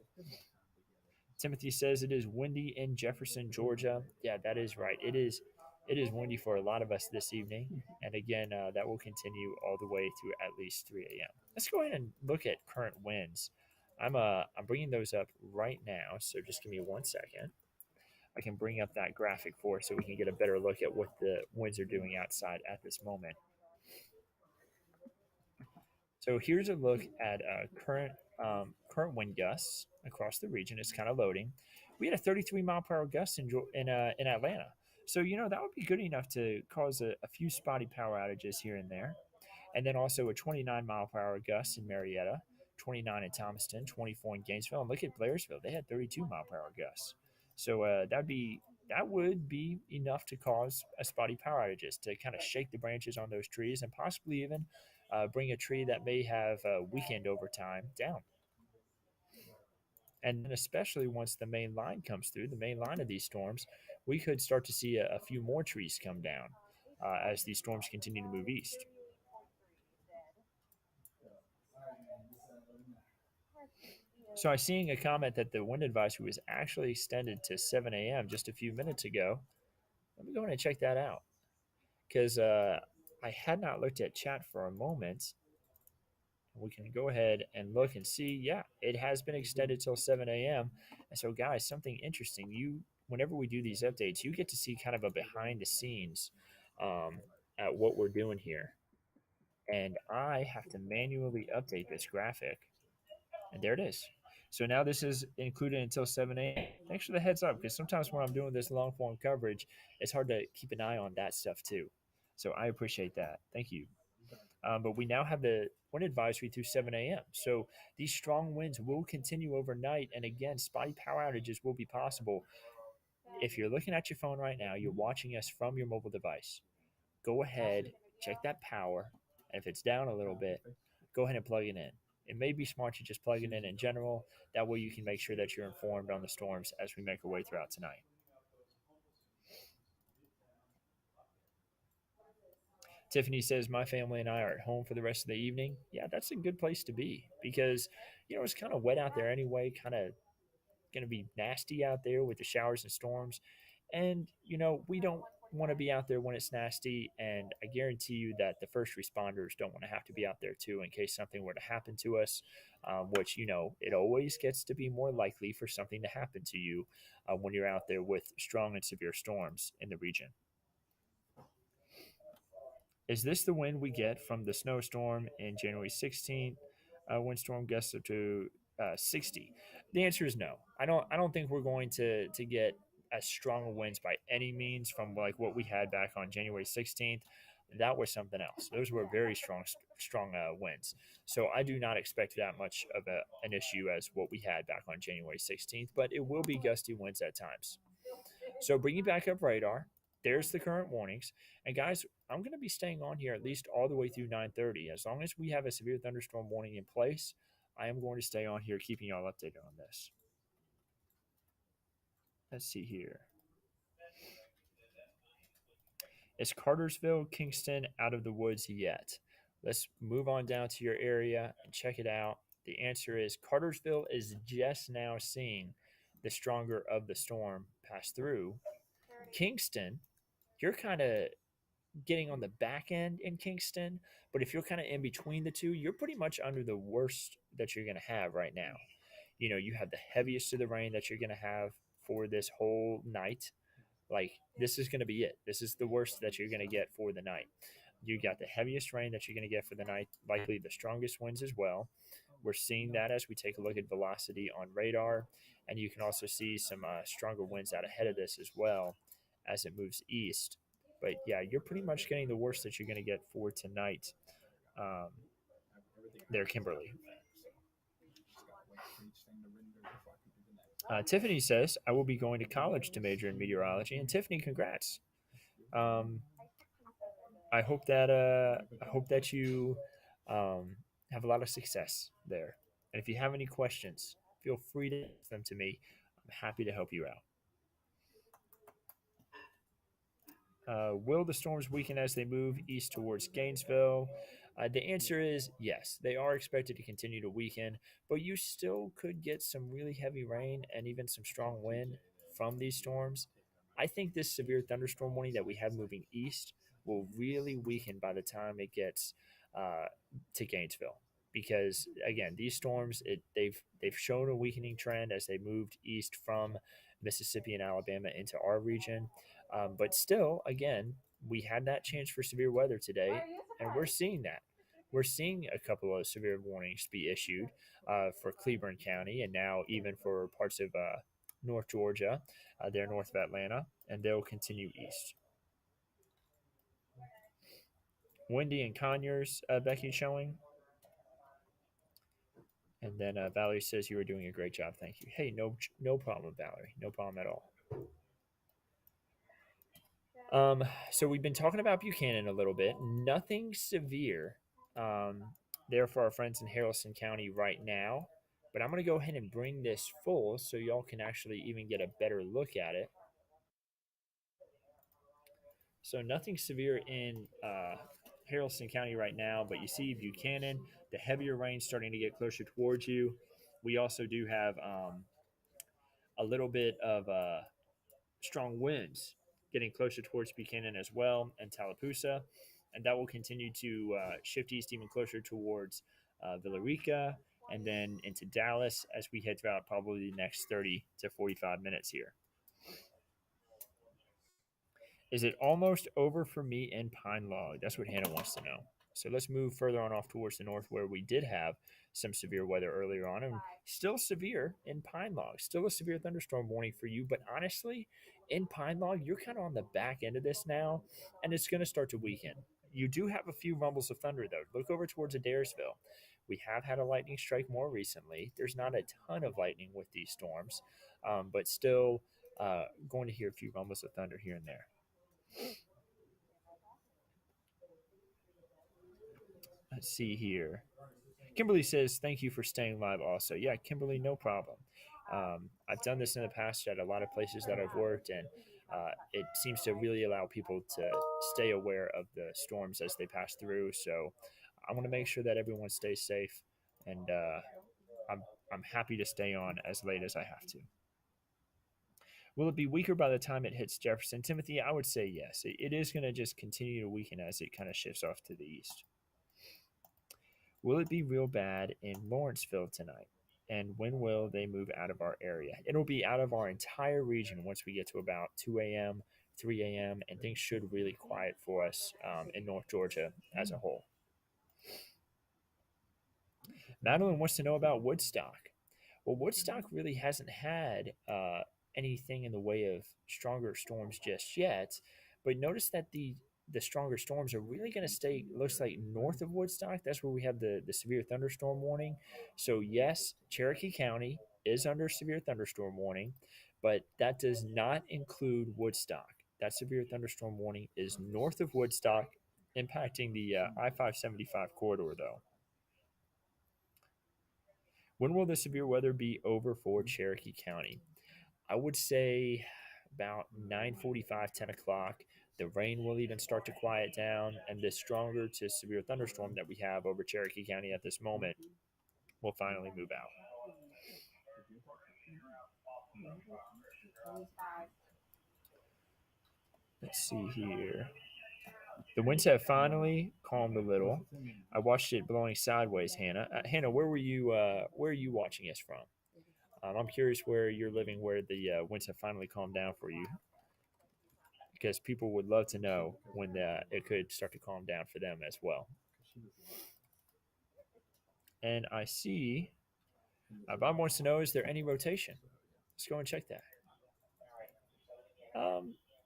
Timothy says it is windy in Jefferson, Georgia. Yeah, that is right. It is. It is windy for a lot of us this evening, and again, that will continue all the way through at least 3 a.m. Let's go ahead and look at current winds. I'm bringing those up right now, so just give me 1 second. I can bring up that graphic for us so we can get a better look at what the winds are doing outside at this moment. So here's a look at current wind gusts across the region. It's kind of loading. We had a 33 mile per hour gust in Atlanta. So that would be good enough to cause a few spotty power outages here and there. And then also a 29 mile per hour gust in Marietta, 29 in Thomaston, 24 in Gainesville. And look at Blairsville; they had 32 mile per hour gusts. So that would be enough to cause a spotty power outages to kind of shake the branches on those trees and possibly even bring a tree that may have weakened over time down. And then, especially once the main line comes through, the main line of these storms, we could start to see a few more trees come down as these storms continue to move east. So I seeing a comment that the wind advisory was actually extended to 7 a.m. just a few minutes ago. Let me go ahead and check that out because I had not looked at chat for a moment. We can go ahead and look and see. Yeah, it has been extended till 7 a.m. And so, guys, something interesting. Whenever we do these updates, you get to see kind of a behind the scenes um, at what we're doing here. And I have to manually update this graphic. And there it is. So now this is included until 7 a.m. Thanks for the heads up because sometimes when I'm doing this long form coverage, it's hard to keep an eye on that stuff too. So I appreciate that. Thank you. But we now have the wind advisory through 7 a.m. So these strong winds will continue overnight. And again, spotty power outages will be possible. If you're looking at your phone right now, you're watching us from your mobile device, go ahead, check that power. And if it's down a little bit, go ahead and plug it in. It may be smart to just plug it in general. That way you can make sure that you're informed on the storms as we make our way throughout tonight. Tiffany says, my family and I are at home for the rest of the evening. Yeah, that's a good place to be because, it's kind of wet out there anyway, kind of going to be nasty out there with the showers and storms. And, we don't want to be out there when it's nasty. And I guarantee you that the first responders don't want to have to be out there too in case something were to happen to us, which, it always gets to be more likely for something to happen to you when you're out there with strong and severe storms in the region. Is this the wind we get from the snowstorm in January 16th? Windstorm gusts up to 60. The answer is no. I don't think we're going to get as strong of winds by any means from like what we had back on January 16th. That was something else. Those were very strong winds. So I do not expect that much of an issue as what we had back on January 16th, but it will be gusty winds at times. So bringing back up radar, there's the current warnings. And guys, I'm going to be staying on here at least all the way through 9:30. As long as we have a severe thunderstorm warning in place, I am going to stay on here keeping y'all updated on this. Let's see here. Is Cartersville, Kingston out of the woods yet? Let's move on down to your area and check it out. The answer is Cartersville is just now seeing the stronger of the storm pass through. Kingston, you're kind of getting on the back end in Kingston, but if you're kind of in between the two, you're pretty much under the worst that you're going to have right now. You have the heaviest of the rain that you're going to have for this whole night. Like, this is going to be it. This is the worst that you're going to get for the night. You got the heaviest rain that you're going to get for the night, likely the strongest winds as well. We're seeing that as we take a look at velocity on radar, and you can also see some stronger winds out ahead of this as well as it moves east. But yeah, you're pretty much getting the worst that you're going to get for tonight um, there, Kimberly. Tiffany says, I will be going to college to major in meteorology. And Tiffany, congrats. Um, I hope that you have a lot of success there. And if you have any questions, feel free to ask them to me. I'm happy to help you out. Will the storms weaken as they move east towards Gainesville? The answer is yes. They are expected to continue to weaken, but you still could get some really heavy rain and even some strong wind from these storms. I think this severe thunderstorm warning that we have moving east will really weaken by the time it gets uh, to Gainesville. Because again, these storms they've shown a weakening trend as they moved east from Mississippi and Alabama into our region. But still, again, we had that chance for severe weather today, and we're seeing that. We're seeing a couple of severe warnings be issued for Cleburne County and now even for parts of North Georgia, there north of Atlanta, and they'll continue east. Windy and Conyers, Becky showing. And then Valerie says you were doing a great job. Thank you. Hey, no problem, Valerie. No problem at all. So we've been talking about Buchanan a little bit. Nothing severe there for our friends in Haralson County right now. But I'm going to go ahead and bring this full so y'all can actually even get a better look at it. So nothing severe in Haralson County right now, but you see Buchanan, the heavier rain starting to get closer towards you. We also do have a little bit of strong winds getting closer towards Buchanan as well and Tallapoosa, and that will continue to shift east even closer towards Villarica and then into Dallas as we head throughout probably the next 30 to 45 minutes here. Is it almost over for me in Pine Log? That's what Hannah wants to know. So let's move further on off towards the north where we did have some severe weather earlier on and still severe in Pine Log. Still a severe thunderstorm warning for you. But honestly, in Pine Log, you're kind of on the back end of this now and it's going to start to weaken. You do have a few rumbles of thunder though. Look over towards Adairsville. We have had a lightning strike more recently. There's not a ton of lightning with these storms, but still going to hear a few rumbles of thunder here and there. Let's see here. Kimberly says, thank you for staying live also. Yeah, Kimberly, no problem. I've done this in the past at a lot of places that I've worked, and it seems to really allow people to stay aware of the storms as they pass through. So I want to make sure that everyone stays safe, and I'm, I'm happy to stay on as late as I have to. Will it be weaker by the time it hits Jefferson? Timothy, I would say yes. It is going to just continue to weaken as it kind of shifts off to the east. Will it be real bad in Lawrenceville tonight? And when will they move out of our area? It'll be out of our entire region once we get to about 2 a.m., 3 a.m., and things should really quiet for us in North Georgia as a whole. Madeline wants to know about Woodstock. Well, Woodstock really hasn't had anything in the way of stronger storms just yet, but notice that the stronger storms are really going to stay, looks like, north of Woodstock. That's where we have the severe thunderstorm warning. So yes, Cherokee County is under severe thunderstorm warning, but that does not include Woodstock. That severe thunderstorm warning is north of Woodstock, impacting the I-575 corridor though. When will the severe weather be over for Cherokee County? I would say about 9:45, 10 o'clock. The rain will even start to quiet down, and the stronger to severe thunderstorm that we have over Cherokee County at this moment will finally move out. Let's see here. The winds have finally calmed a little. I watched it blowing sideways, Hannah. Hannah, where were you? Where are you watching us from? I'm curious where you're living, where the winds have finally calmed down for you, because people would love to know when it could start to calm down for them as well. And I see Bob wants to know, is there any rotation? Let's go and check that.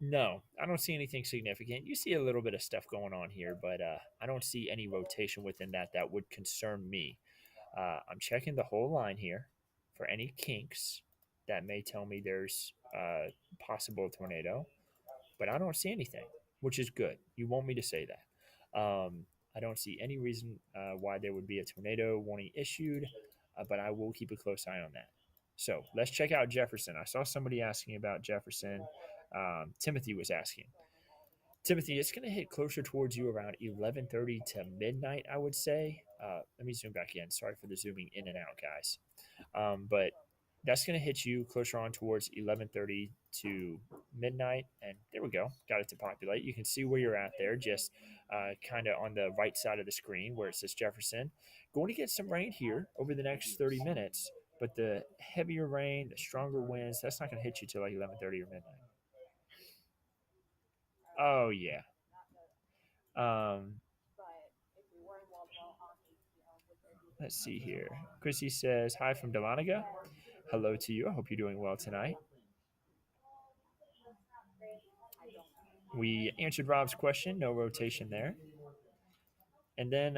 No, I don't see anything significant. You see a little bit of stuff going on here, but I don't see any rotation within that would concern me. I'm checking the whole line here for any kinks that may tell me there's a possible tornado, but I don't see anything, which is good. You want me to say that. I don't see any reason why there would be a tornado warning issued, but I will keep a close eye on that. So let's check out Jefferson. I saw somebody asking about Jefferson. Timothy was asking. Timothy, it's going to hit closer towards you around 11:30 to midnight, I would say. Let me zoom back in. Sorry for the zooming in and out, guys. But that's going to hit you closer on towards 11:30 to midnight. And there we go. Got it to populate. You can see where you're at there, just kind of on the right side of the screen where it says Jefferson. Going to get some rain here over the next 30 minutes. But the heavier rain, the stronger winds, that's not going to hit you till like 11:30 or midnight. Oh, yeah. Um, let's see here. Chrissy says, hi from Dahlonega. Hello to you. I hope you're doing well tonight. We answered Rob's question. No rotation there. And then,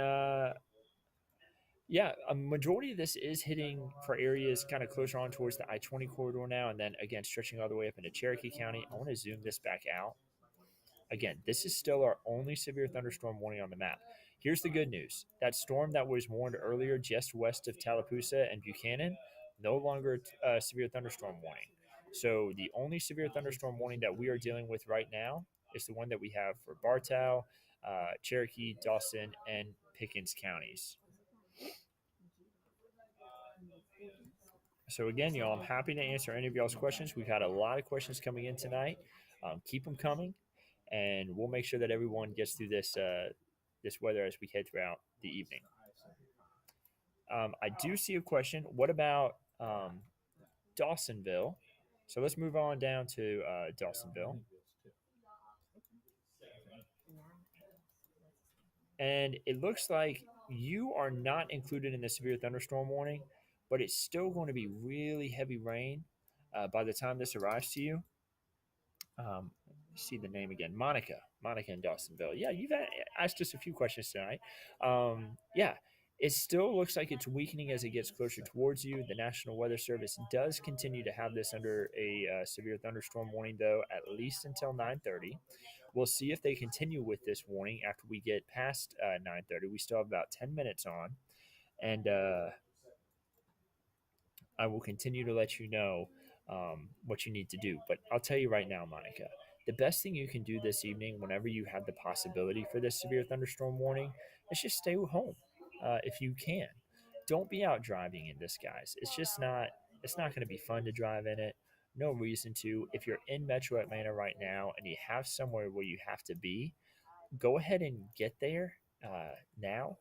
yeah, a majority of this is hitting for areas kind of closer on towards the I-20 corridor now. And then, again, stretching all the way up into Cherokee County. I want to zoom this back out. Again, this is still our only severe thunderstorm warning on the map. Here's the good news: that storm that was warned earlier just west of Tallapoosa and Buchanan, no longer a severe thunderstorm warning. So the only severe thunderstorm warning that we are dealing with right now is the one that we have for Bartow, Cherokee, Dawson, and Pickens counties. So again, y'all, I'm happy to answer any of y'all's questions. We've had a lot of questions coming in tonight. Keep them coming, and we'll make sure that everyone gets through this weather as we head throughout the evening. I do see a question. What about Dawsonville? So let's move on down to Dawsonville. And it looks like you are not included in the severe thunderstorm warning, but it's still going to be really heavy rain by the time this arrives to you. See the name again, Monica in Dawsonville. Yeah, you've asked us a few questions tonight. Yeah, it still looks like it's weakening as it gets closer towards you. The National Weather Service does continue to have this under a severe thunderstorm warning, though, at least until 9:30. We'll see if they continue with this warning after we get past 9:30. We still have about 10 minutes on, and I will continue to let you know what you need to do. But I'll tell you right now, Monica, the best thing you can do this evening, whenever you have the possibility for this severe thunderstorm warning, is just stay home if you can. Don't be out driving in this, guys. It's just not. It's not going to be fun to drive in it. No reason to. If you're in Metro Atlanta right now and you have somewhere where you have to be, go ahead and get there now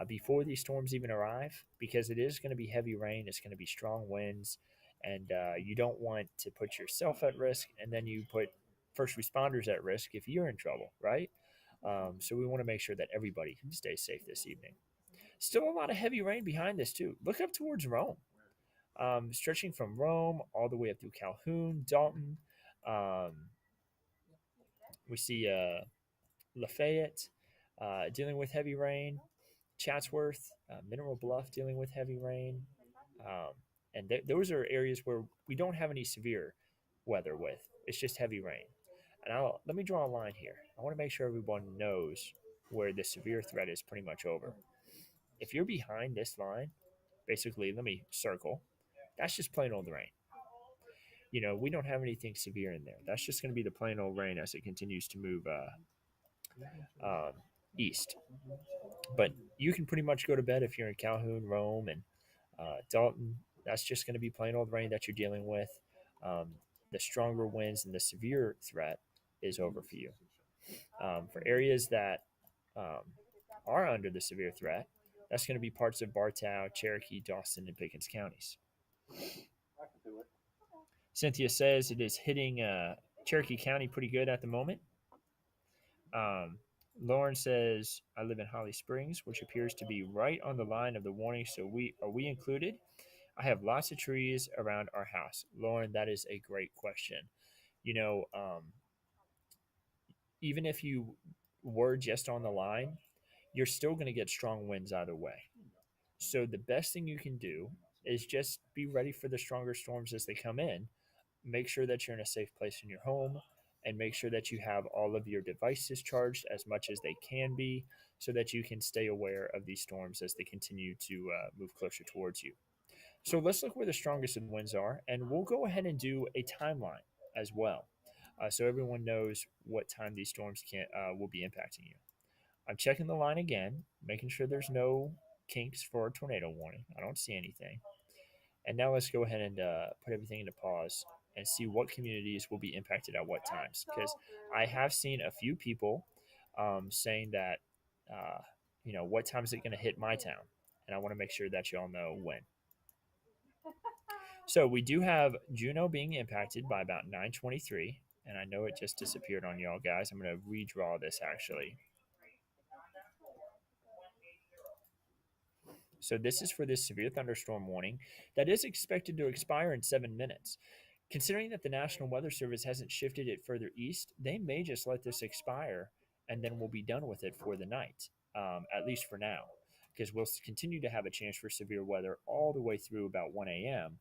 before these storms even arrive, because it is going to be heavy rain. It's going to be strong winds, and you don't want to put yourself at risk, and then you put first responders at risk if you're in trouble, right? So we want to make sure that everybody stays safe this evening. Still a lot of heavy rain behind this too. Look up towards Rome, stretching from Rome all the way up through Calhoun, Dalton. Um, we see Lafayette dealing with heavy rain. Chatsworth, Mineral Bluff dealing with heavy rain. Um, and those are areas where we don't have any severe weather with. It's just heavy rain. And let me draw a line here. I want to make sure everyone knows where the severe threat is pretty much over. If you're behind this line, basically, let me circle. That's just plain old rain. We don't have anything severe in there. That's just going to be the plain old rain as it continues to move east. But you can pretty much go to bed if you're in Calhoun, Rome, and Dalton. That's just going to be plain old rain that you're dealing with. Um, the stronger winds and the severe threat is over for you. For areas that um, are under the severe threat, that's going to be parts of Bartow, Cherokee, Dawson, and Pickens counties. Cynthia says it is hitting Cherokee County pretty good at the moment. Lauren says, I live in Holly Springs, which appears to be right on the line of the warning. So are we included? I have lots of trees around our house. Lauren, that is a great question. You know, even if you were just on the line, you're still going to get strong winds either way. So the best thing you can do is just be ready for the stronger storms as they come in. Make sure that you're in a safe place in your home, and make sure that you have all of your devices charged as much as they can be, so that you can stay aware of these storms as they continue to move closer towards you. So let's look where the strongest winds are, and we'll go ahead and do a timeline as well, so everyone knows what time these storms will be impacting you. I'm checking the line again, making sure there's no kinks for a tornado warning. I don't see anything. And now let's go ahead and put everything into pause and see what communities will be impacted at what times. Because I have seen a few people saying that, what time is it going to hit my town? And I want to make sure that you all know when. So we do have Juneau being impacted by about 9:23, and I know it just disappeared on y'all guys. I'm going to redraw this actually. So this is for this severe thunderstorm warning that is expected to expire in 7 minutes. Considering that the National Weather Service hasn't shifted it further east, they may just let this expire and then we'll be done with it for the night, at least for now, because we'll continue to have a chance for severe weather all the way through about 1 a.m.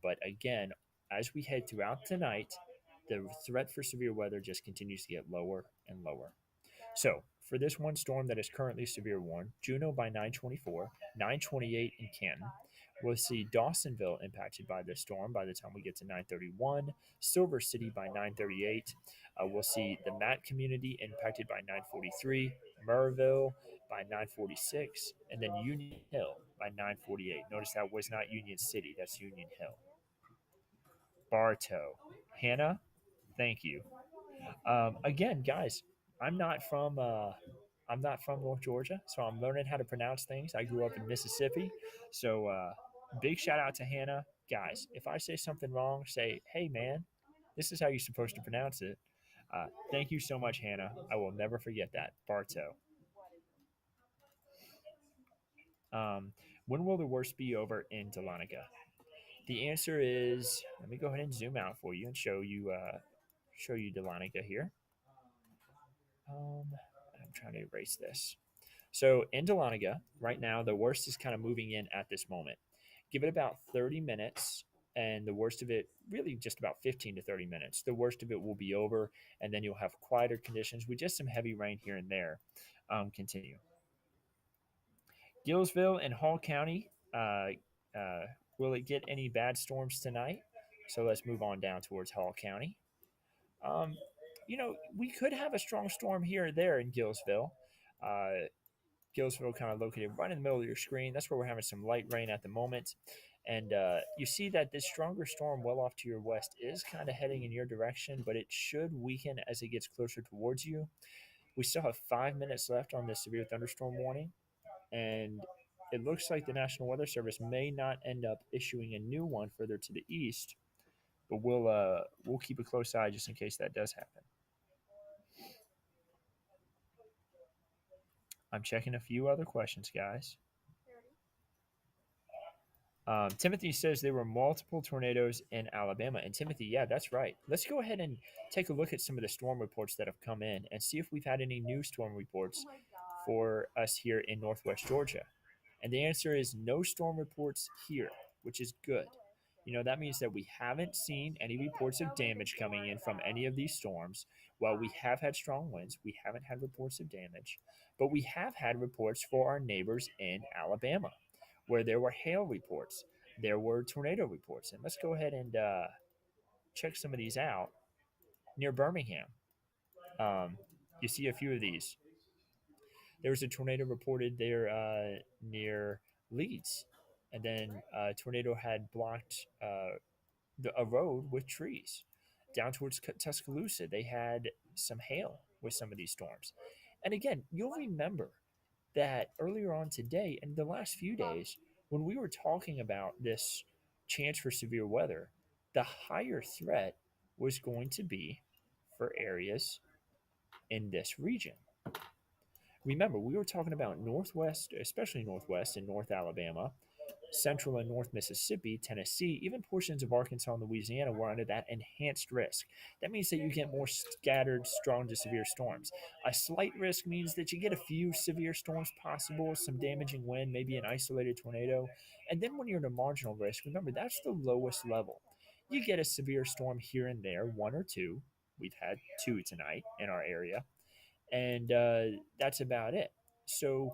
But again, as we head throughout tonight, the threat for severe weather just continues to get lower and lower. So for this one storm that is currently severe warned, Juneau by 9:24, 9:28 in Canton. We'll see Dawsonville impacted by this storm by the time we get to 9:31, Silver City by 9:38. We'll see the Matt community impacted by 9:43, Murrayville by 9:46, and then Union Hill by 9:48. Notice that was not Union City, that's Union Hill. Bartow. Hannah, thank you. Again, guys, I'm not from I'm not from North Georgia, so I'm learning how to pronounce things. I grew up in Mississippi, so big shout out to Hannah, guys. If I say something wrong, say, "Hey, man, this is how you're supposed to pronounce it." Thank you so much, Hannah. I will never forget that. Bartow. Um, when will the worst be over in Dahlonega? The answer is, let me go ahead and zoom out for you and show you Dahlonega here. I'm trying to erase this. So in Dahlonega, right now, the worst is kind of moving in at this moment. Give it about 30 minutes, and the worst of it, really just about 15 to 30 minutes. The worst of it will be over, and then you'll have quieter conditions with just some heavy rain here and there. Continue. Gillsville and Hall County, uh, will it get any bad storms tonight? So let's move on down towards Hall County. Um, we could have a strong storm here or there in Gillsville. Uh, Gillsville kind of located right in the middle of your screen. That's where we're having some light rain at the moment. And you see that this stronger storm well off to your west is kind of heading in your direction, but it should weaken as it gets closer towards you. We still have 5 minutes left on this severe thunderstorm warning, and it looks like the National Weather Service may not end up issuing a new one further to the east, but we'll keep a close eye just in case that does happen. I'm checking a few other questions, guys. Timothy says there were multiple tornadoes in Alabama. And Timothy, yeah, that's right. Let's go ahead and take a look at some of the storm reports that have come in and see if we've had any new storm reports for us here in Northwest Georgia. And the answer is no storm reports here, which is good. That means that we haven't seen any reports of damage coming in from any of these storms. While we have had strong winds, we haven't had reports of damage, but we have had reports for our neighbors in Alabama, where there were hail reports, there were tornado reports. And let's go ahead and check some of these out near Birmingham. You see a few of these. There was a tornado reported there near Leeds, and then a tornado had blocked a road with trees. Down towards Tuscaloosa, they had some hail with some of these storms. And again, you'll remember that earlier on today and the last few days, when we were talking about this chance for severe weather, the higher threat was going to be for areas in this region. Remember, we were talking about Northwest, especially Northwest and North Alabama, Central and North Mississippi, Tennessee, even portions of Arkansas and Louisiana were under that enhanced risk. That means that you get more scattered, strong to severe storms. A slight risk means that you get a few severe storms possible, some damaging wind, maybe an isolated tornado. And then when you're in a marginal risk, remember that's the lowest level. You get a severe storm here and there, one or two. We've had two tonight in our area, and that's about it. So,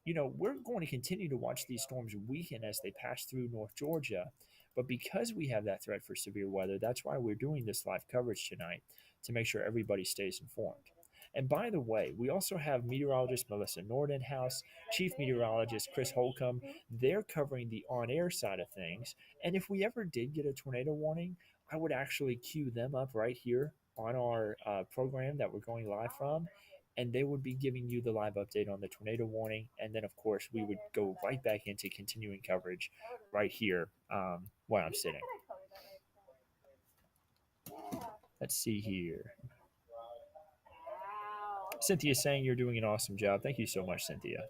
we're going to continue to watch these storms weaken as they pass through North Georgia. But because we have that threat for severe weather, that's why we're doing this live coverage tonight to make sure everybody stays informed. And by the way, we also have meteorologist Melissa Nordenhouse, chief meteorologist Chris Holcomb. They're covering the on air side of things. And if we ever did get a tornado warning, I would actually cue them up right here on our program that we're going live from, and they would be giving you the live update on the tornado warning. And then, of course, we would go right back into continuing coverage right here where I'm sitting. Let's see here. Cynthia saying you're doing an awesome job. Thank you so much, Cynthia.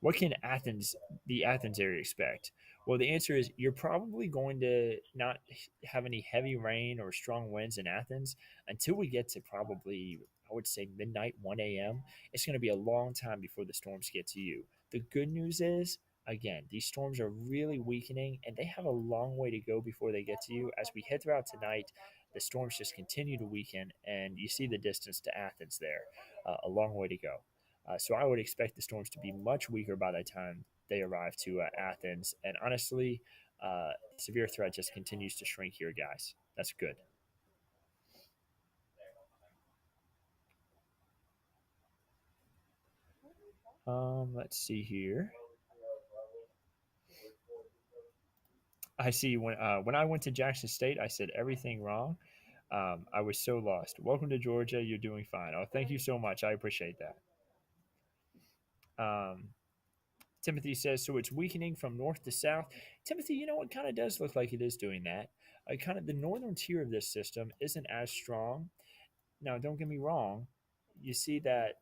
What can the Athens area expect? Well, the answer is you're probably going to not have any heavy rain or strong winds in Athens until we get to probably, I would say, midnight, 1 a.m. It's going to be a long time before the storms get to you. The good news is, again, these storms are really weakening and they have a long way to go before they get to you. As we head throughout tonight, the storms just continue to weaken, and you see the distance to Athens there, a long way to go. So I would expect the storms to be much weaker by the time they arrive to Athens. And honestly, severe threat just continues to shrink here, guys. That's good. Let's see here. I see when I went to Jackson State, I said everything wrong. I was so lost. Welcome to Georgia. You're doing fine. Oh, thank you so much. I appreciate that. Um, Timothy says, so it's weakening from north to south. Timothy, it kind of does look like it is doing that. Kind of the northern tier of this system isn't as strong. Now, don't get me wrong. You see that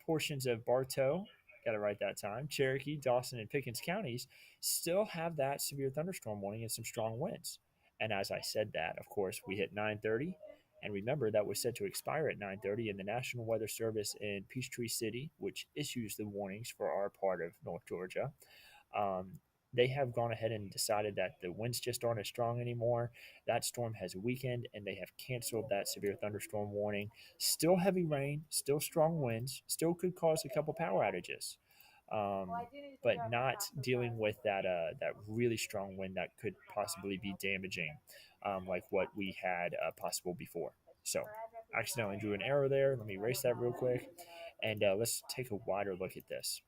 portions of Bartow, got to write that time, Cherokee, Dawson, and Pickens counties still have that severe thunderstorm warning and some strong winds. And as I said that, of course, we hit 9:30. And remember, that was set to expire at 9:30, and the National Weather Service in Peachtree City, which issues the warnings for our part of North Georgia, um, they have gone ahead and decided that the winds just aren't as strong anymore. That storm has weakened, and they have canceled that severe thunderstorm warning. Still heavy rain, still strong winds, still could cause a couple power outages, um, but not dealing with that really strong wind that could possibly be damaging, like what we had possible before. So, accidentally drew an arrow there. Let me erase that real quick, and let's take a wider look at this.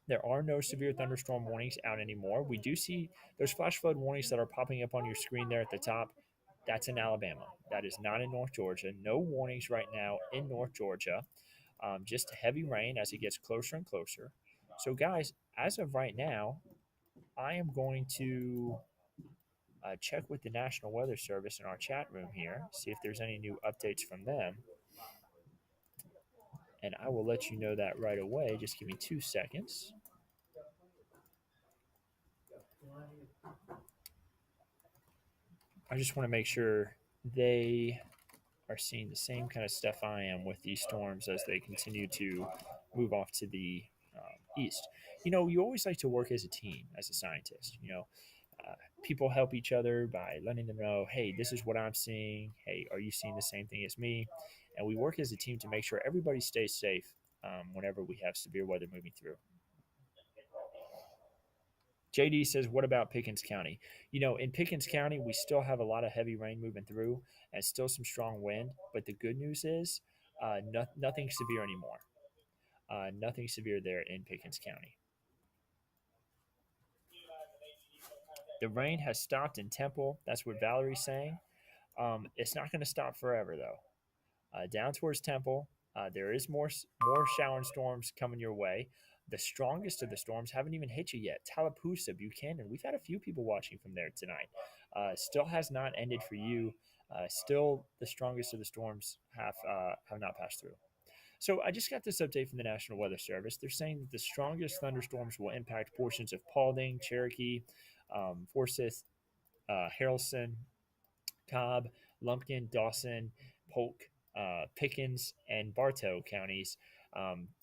There are no severe thunderstorm warnings out anymore. We do see those flash flood warnings that are popping up on your screen there at the top. That's in Alabama. That is not in North Georgia. No warnings right now in North Georgia. Just heavy rain as it gets closer and closer. So, guys, as of right now, I am going to check with the National Weather Service in our chat room here, see if there's any new updates from them. And I will let you know that right away. Just give me 2 seconds. I just want to make sure they are seeing the same kind of stuff I am with these storms as they continue to move off to the east. You always like to work as a team as a scientist. People help each other by letting them know, hey, this is what I'm seeing. Hey, are you seeing the same thing as me? And we work as a team to make sure everybody stays safe whenever we have severe weather moving through. JD says, what about Pickens County? In Pickens County, we still have a lot of heavy rain moving through and still some strong wind. But the good news is nothing severe anymore. Nothing severe there in Pickens County. The rain has stopped in Temple. That's what Valerie's saying. It's not going to stop forever, though. Down towards Temple, there is more shower and storms coming your way. The strongest of the storms haven't even hit you yet. Tallapoosa, Buchanan. We've had a few people watching from there tonight. Still has not ended for you. Still, the strongest of the storms have not passed through. So I just got this update from the National Weather Service. They're saying that the strongest thunderstorms will impact portions of Paulding, Cherokee, Forsyth, Harrelson, Cobb, Lumpkin, Dawson, Polk, Pickens, and Bartow counties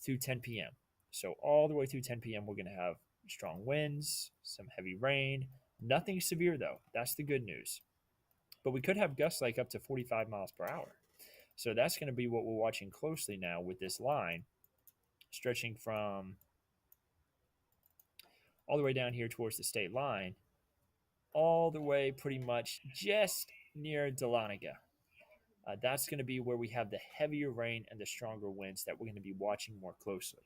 through 10 p.m. So all the way through 10 p.m., we're going to have strong winds, some heavy rain. Nothing severe, though. That's the good news. But we could have gusts like up to 45 miles per hour. So that's going to be what we're watching closely now with this line stretching from all the way down here towards the state line, all the way pretty much just near Dahlonega. That's going to be where we have the heavier rain and the stronger winds that we're going to be watching more closely.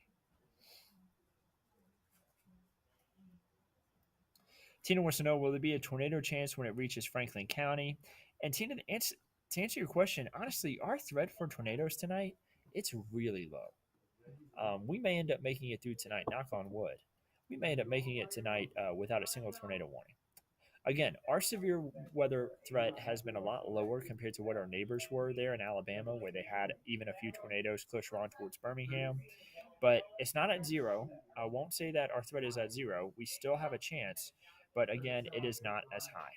Tina wants to know, will there be a tornado chance when it reaches Franklin County? And Tina, to answer your question, honestly, our threat for tornadoes tonight, it's really low. We may end up making it through tonight, knock on wood. We may end up making it tonight without a single tornado warning. Again, our severe weather threat has been a lot lower compared to what our neighbors were there in Alabama, where they had even a few tornadoes closer on towards Birmingham. But it's not at zero. I won't say that our threat is at zero. We still have a chance, but again, it is not as high.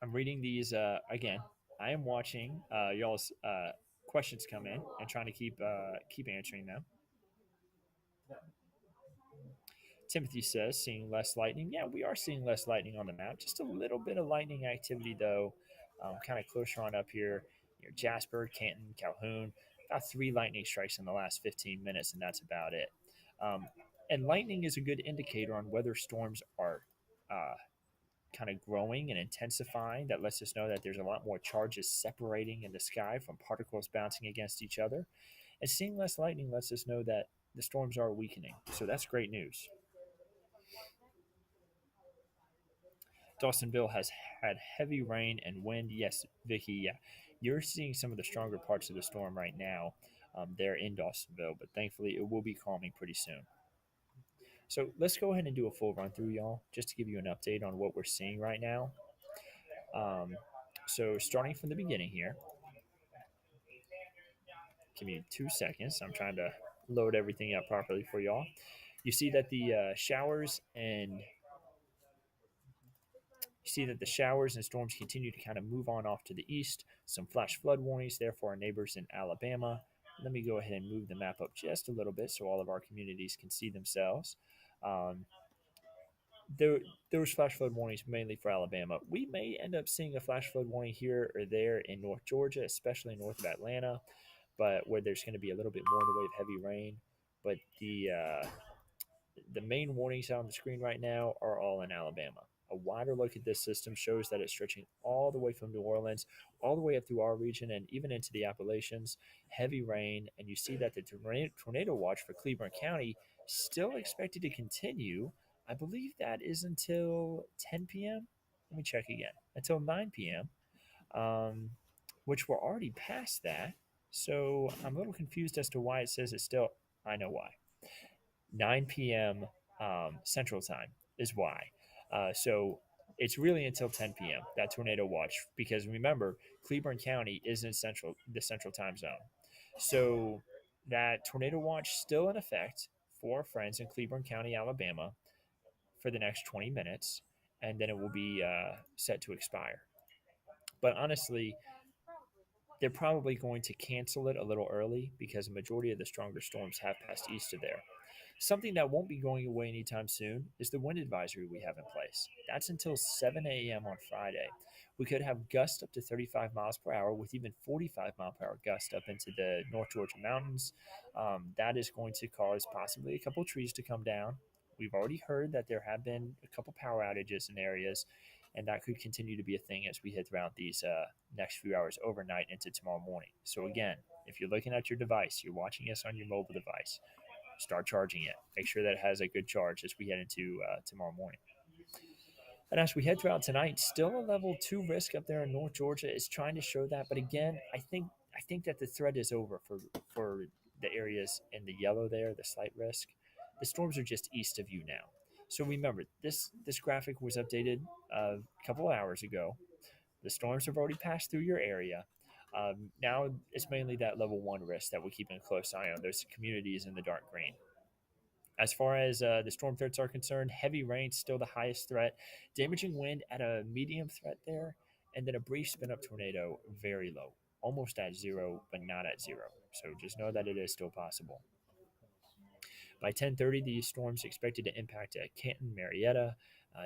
I'm reading these again. I am watching y'all's questions come in and trying to keep answering them. Timothy says, seeing less lightning. Yeah, we are seeing less lightning on the map. Just a little bit of lightning activity, though, kind of closer on up here. near Jasper, Canton, Calhoun. About three lightning strikes in the last 15 minutes, and that's about it. Um, and lightning is a good indicator on whether storms are uh, kind of growing and intensifying. That lets us know that there's a lot more charges separating in the sky from particles bouncing against each other. And seeing less lightning lets us know that the storms are weakening. So that's great news. Dawsonville has had heavy rain and wind. Yes, Vicky, yeah. You're seeing some of the stronger parts of the storm right now there in Dawsonville, but thankfully it will be calming pretty soon. So let's go ahead and do a full run through, y'all, just to give you an update on what we're seeing right now. Um, so starting from the beginning here, give me 2 seconds. I'm trying to load everything up properly for y'all. You see that the showers and You see that the showers and storms continue to kind of move on off to the east. Some flash flood warnings there for our neighbors in Alabama. Let me go ahead and move the map up just a little bit so all of our communities can see themselves. Um, there was flash flood warnings mainly for Alabama. We may end up seeing a flash flood warning here or there in North Georgia, especially north of Atlanta, but where there's going to be a little bit more in the way of heavy rain. But the main warnings on the screen right now are all in Alabama. A wider look at this system shows that it's stretching all the way from New Orleans, all the way up through our region, and even into the Appalachians. Heavy rain, and you see that the tornado watch for Cleveland County still expected to continue. I believe that is until 10 p.m. Let me check again. Until 9 p.m., um, which we're already past that. So I'm a little confused as to why it says it's still. I know why. 9 p.m. Central Time is why. So it's really until 10 p.m. that tornado watch because remember Cleveland County is in the Central Time Zone, so that tornado watch still in effect for friends in Cleveland County, Alabama, for the next 20 minutes, and then it will be set to expire. But honestly, they're probably going to cancel it a little early because a majority of the stronger storms have passed east of there. Something that won't be going away anytime soon is the wind advisory we have in place. That's until 7 a.m. on Friday. We could have gusts up to 35 miles per hour with even 45-mile-per-hour gusts up into the North Georgia mountains. That is going to cause possibly a couple trees to come down. We've already heard that there have been a couple power outages in areas, and that could continue to be a thing as we head throughout these next few hours overnight into tomorrow morning. So, again, if you're looking at your device, you're watching us on your mobile device, start charging it. Make sure that it has a good charge as we head into tomorrow morning. And as we head throughout tonight, still a level 2 risk up there in North Georgia is trying to show that. But again, I think that the threat is over for the areas in the yellow there, the slight risk. The storms are just east of you now. So remember, this graphic was updated a couple of hours ago. The storms have already passed through your area. Now it's mainly that level 1 risk that we're keeping a close eye on. Those communities in the dark green. As far as the storm threats are concerned, heavy rain still the highest threat, damaging wind at a medium threat there, and then a brief spin up tornado very low, almost at zero, but not at zero. So just know that it is still possible. By 10:30, the storm's expected to impact Canton, Marietta,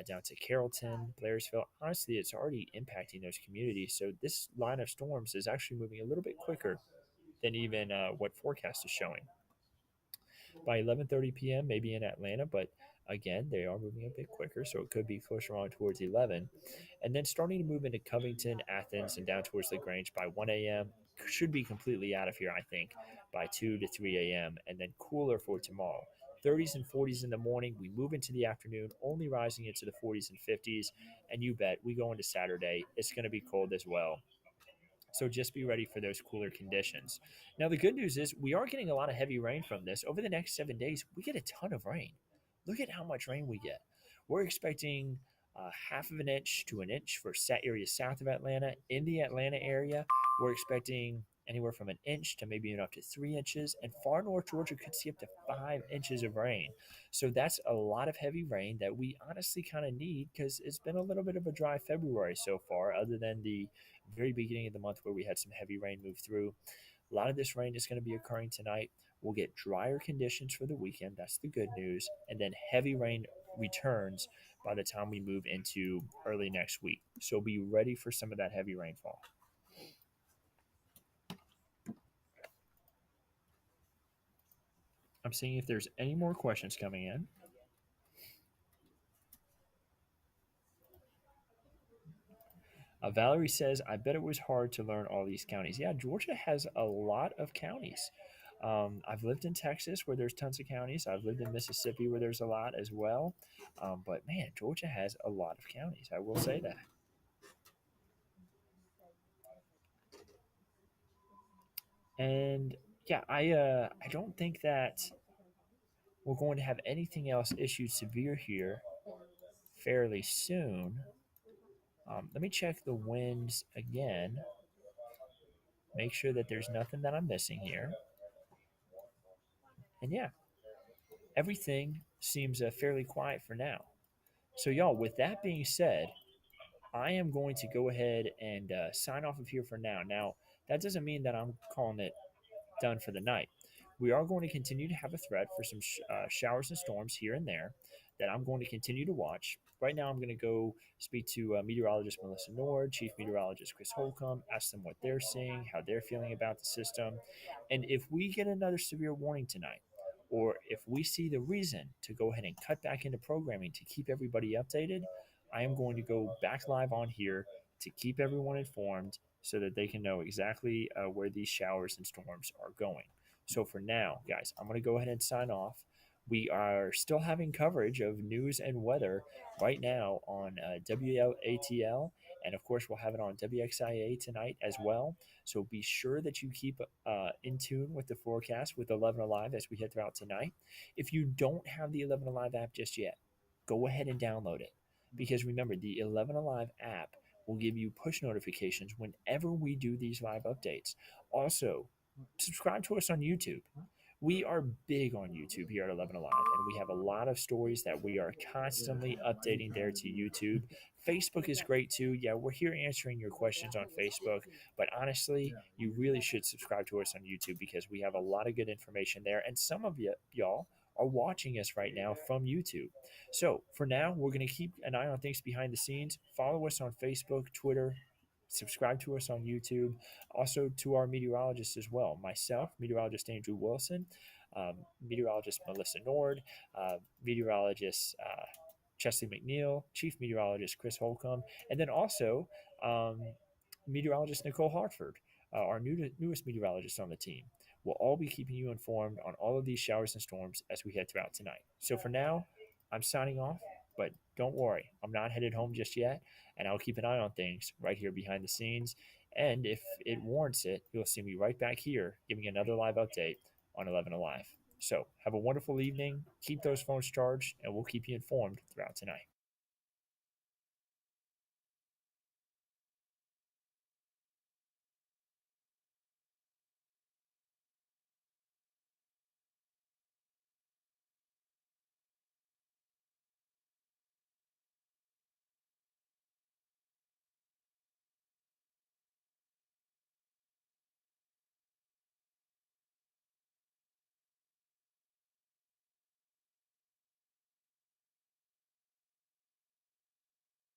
down to Carrollton, Blairsville. Honestly, it's already impacting those communities. So this line of storms is actually moving a little bit quicker than even what forecast is showing. By 11:30 p.m., maybe in Atlanta, but again, they are moving a bit quicker, so it could be closer on towards 11. And then starting to move into Covington, Athens, and down towards LaGrange by 1 a.m. Should be completely out of here, I think, by 2 to 3 a.m. And then cooler for tomorrow. 30s and 40s in the morning. We move into the afternoon, only rising into the 40s and 50s. And you bet, we go into Saturday. It's going to be cold as well. So just be ready for those cooler conditions. Now, the good news is we are getting a lot of heavy rain from this. Over the next 7 days, we get a ton of rain. Look at how much rain we get. We're expecting half of an inch to an inch for set areas south of Atlanta. In the Atlanta area, we're expecting anywhere from an inch to maybe even up to 3 inches. And far north Georgia could see up to 5 inches of rain. So that's a lot of heavy rain that we honestly kind of need because it's been a little bit of a dry February so far, other than the very beginning of the month where we had some heavy rain move through. A lot of this rain is going to be occurring tonight. We'll get drier conditions for the weekend. That's the good news. And then heavy rain returns by the time we move into early next week. So be ready for some of that heavy rainfall. I'm seeing if there's any more questions coming in. Valerie says, I bet it was hard to learn all these counties. Yeah, Georgia has a lot of counties. I've lived in Texas where there's tons of counties. I've lived in Mississippi where there's a lot as well. But man, Georgia has a lot of counties. I will say that. And yeah, I don't think that we're going to have anything else issued severe here fairly soon. Let me check the winds again. Make sure that there's nothing that I'm missing here. And yeah, everything seems fairly quiet for now. So, y'all, with that being said, I am going to go ahead and sign off of here for now. Now, that doesn't mean that I'm calling it done for the night. We are going to continue to have a threat for some showers and storms here and there that I'm going to continue to watch. Right now, I'm going to go speak to meteorologist Melissa Nord, chief meteorologist Chris Holcomb, ask them what they're seeing, how they're feeling about the system. And if we get another severe warning tonight, or if we see the reason to go ahead and cut back into programming to keep everybody updated, I am going to go back live on here to keep everyone informed so that they can know exactly where these showers and storms are going. So for now, guys, I'm going to go ahead and sign off. We are still having coverage of news and weather right now on WATL, and of course, we'll have it on WXIA tonight as well. So be sure that you keep in tune with the forecast with 11 Alive as we head throughout tonight. If you don't have the 11 Alive app just yet, go ahead and download it, because remember, the 11 Alive app will give you push notifications whenever we do these live updates. Also, subscribe to us on YouTube. We are big on YouTube here at 11 Alive, and we have a lot of stories that we are constantly updating there to YouTube. Facebook is great too. Yeah, we're here answering your questions on Facebook, but honestly, you really should subscribe to us on YouTube because we have a lot of good information there, and some of y'all are watching us right now from YouTube. So for now, we're going to keep an eye on things behind the scenes. Follow us on Facebook, Twitter, subscribe to us on YouTube, also to our meteorologists as well. Myself, meteorologist Andrew Wilson, meteorologist Melissa Nord, meteorologist Chesley McNeil, chief meteorologist Chris Holcomb, and then also um, meteorologist Nicole Hartford, our newest meteorologist on the team. We'll all be keeping you informed on all of these showers and storms as we head throughout tonight. So for now, I'm signing off, but don't worry, I'm not headed home just yet, and I'll keep an eye on things right here behind the scenes. And if it warrants it, you'll see me right back here giving another live update on 11 Alive. So have a wonderful evening, keep those phones charged, and we'll keep you informed throughout tonight.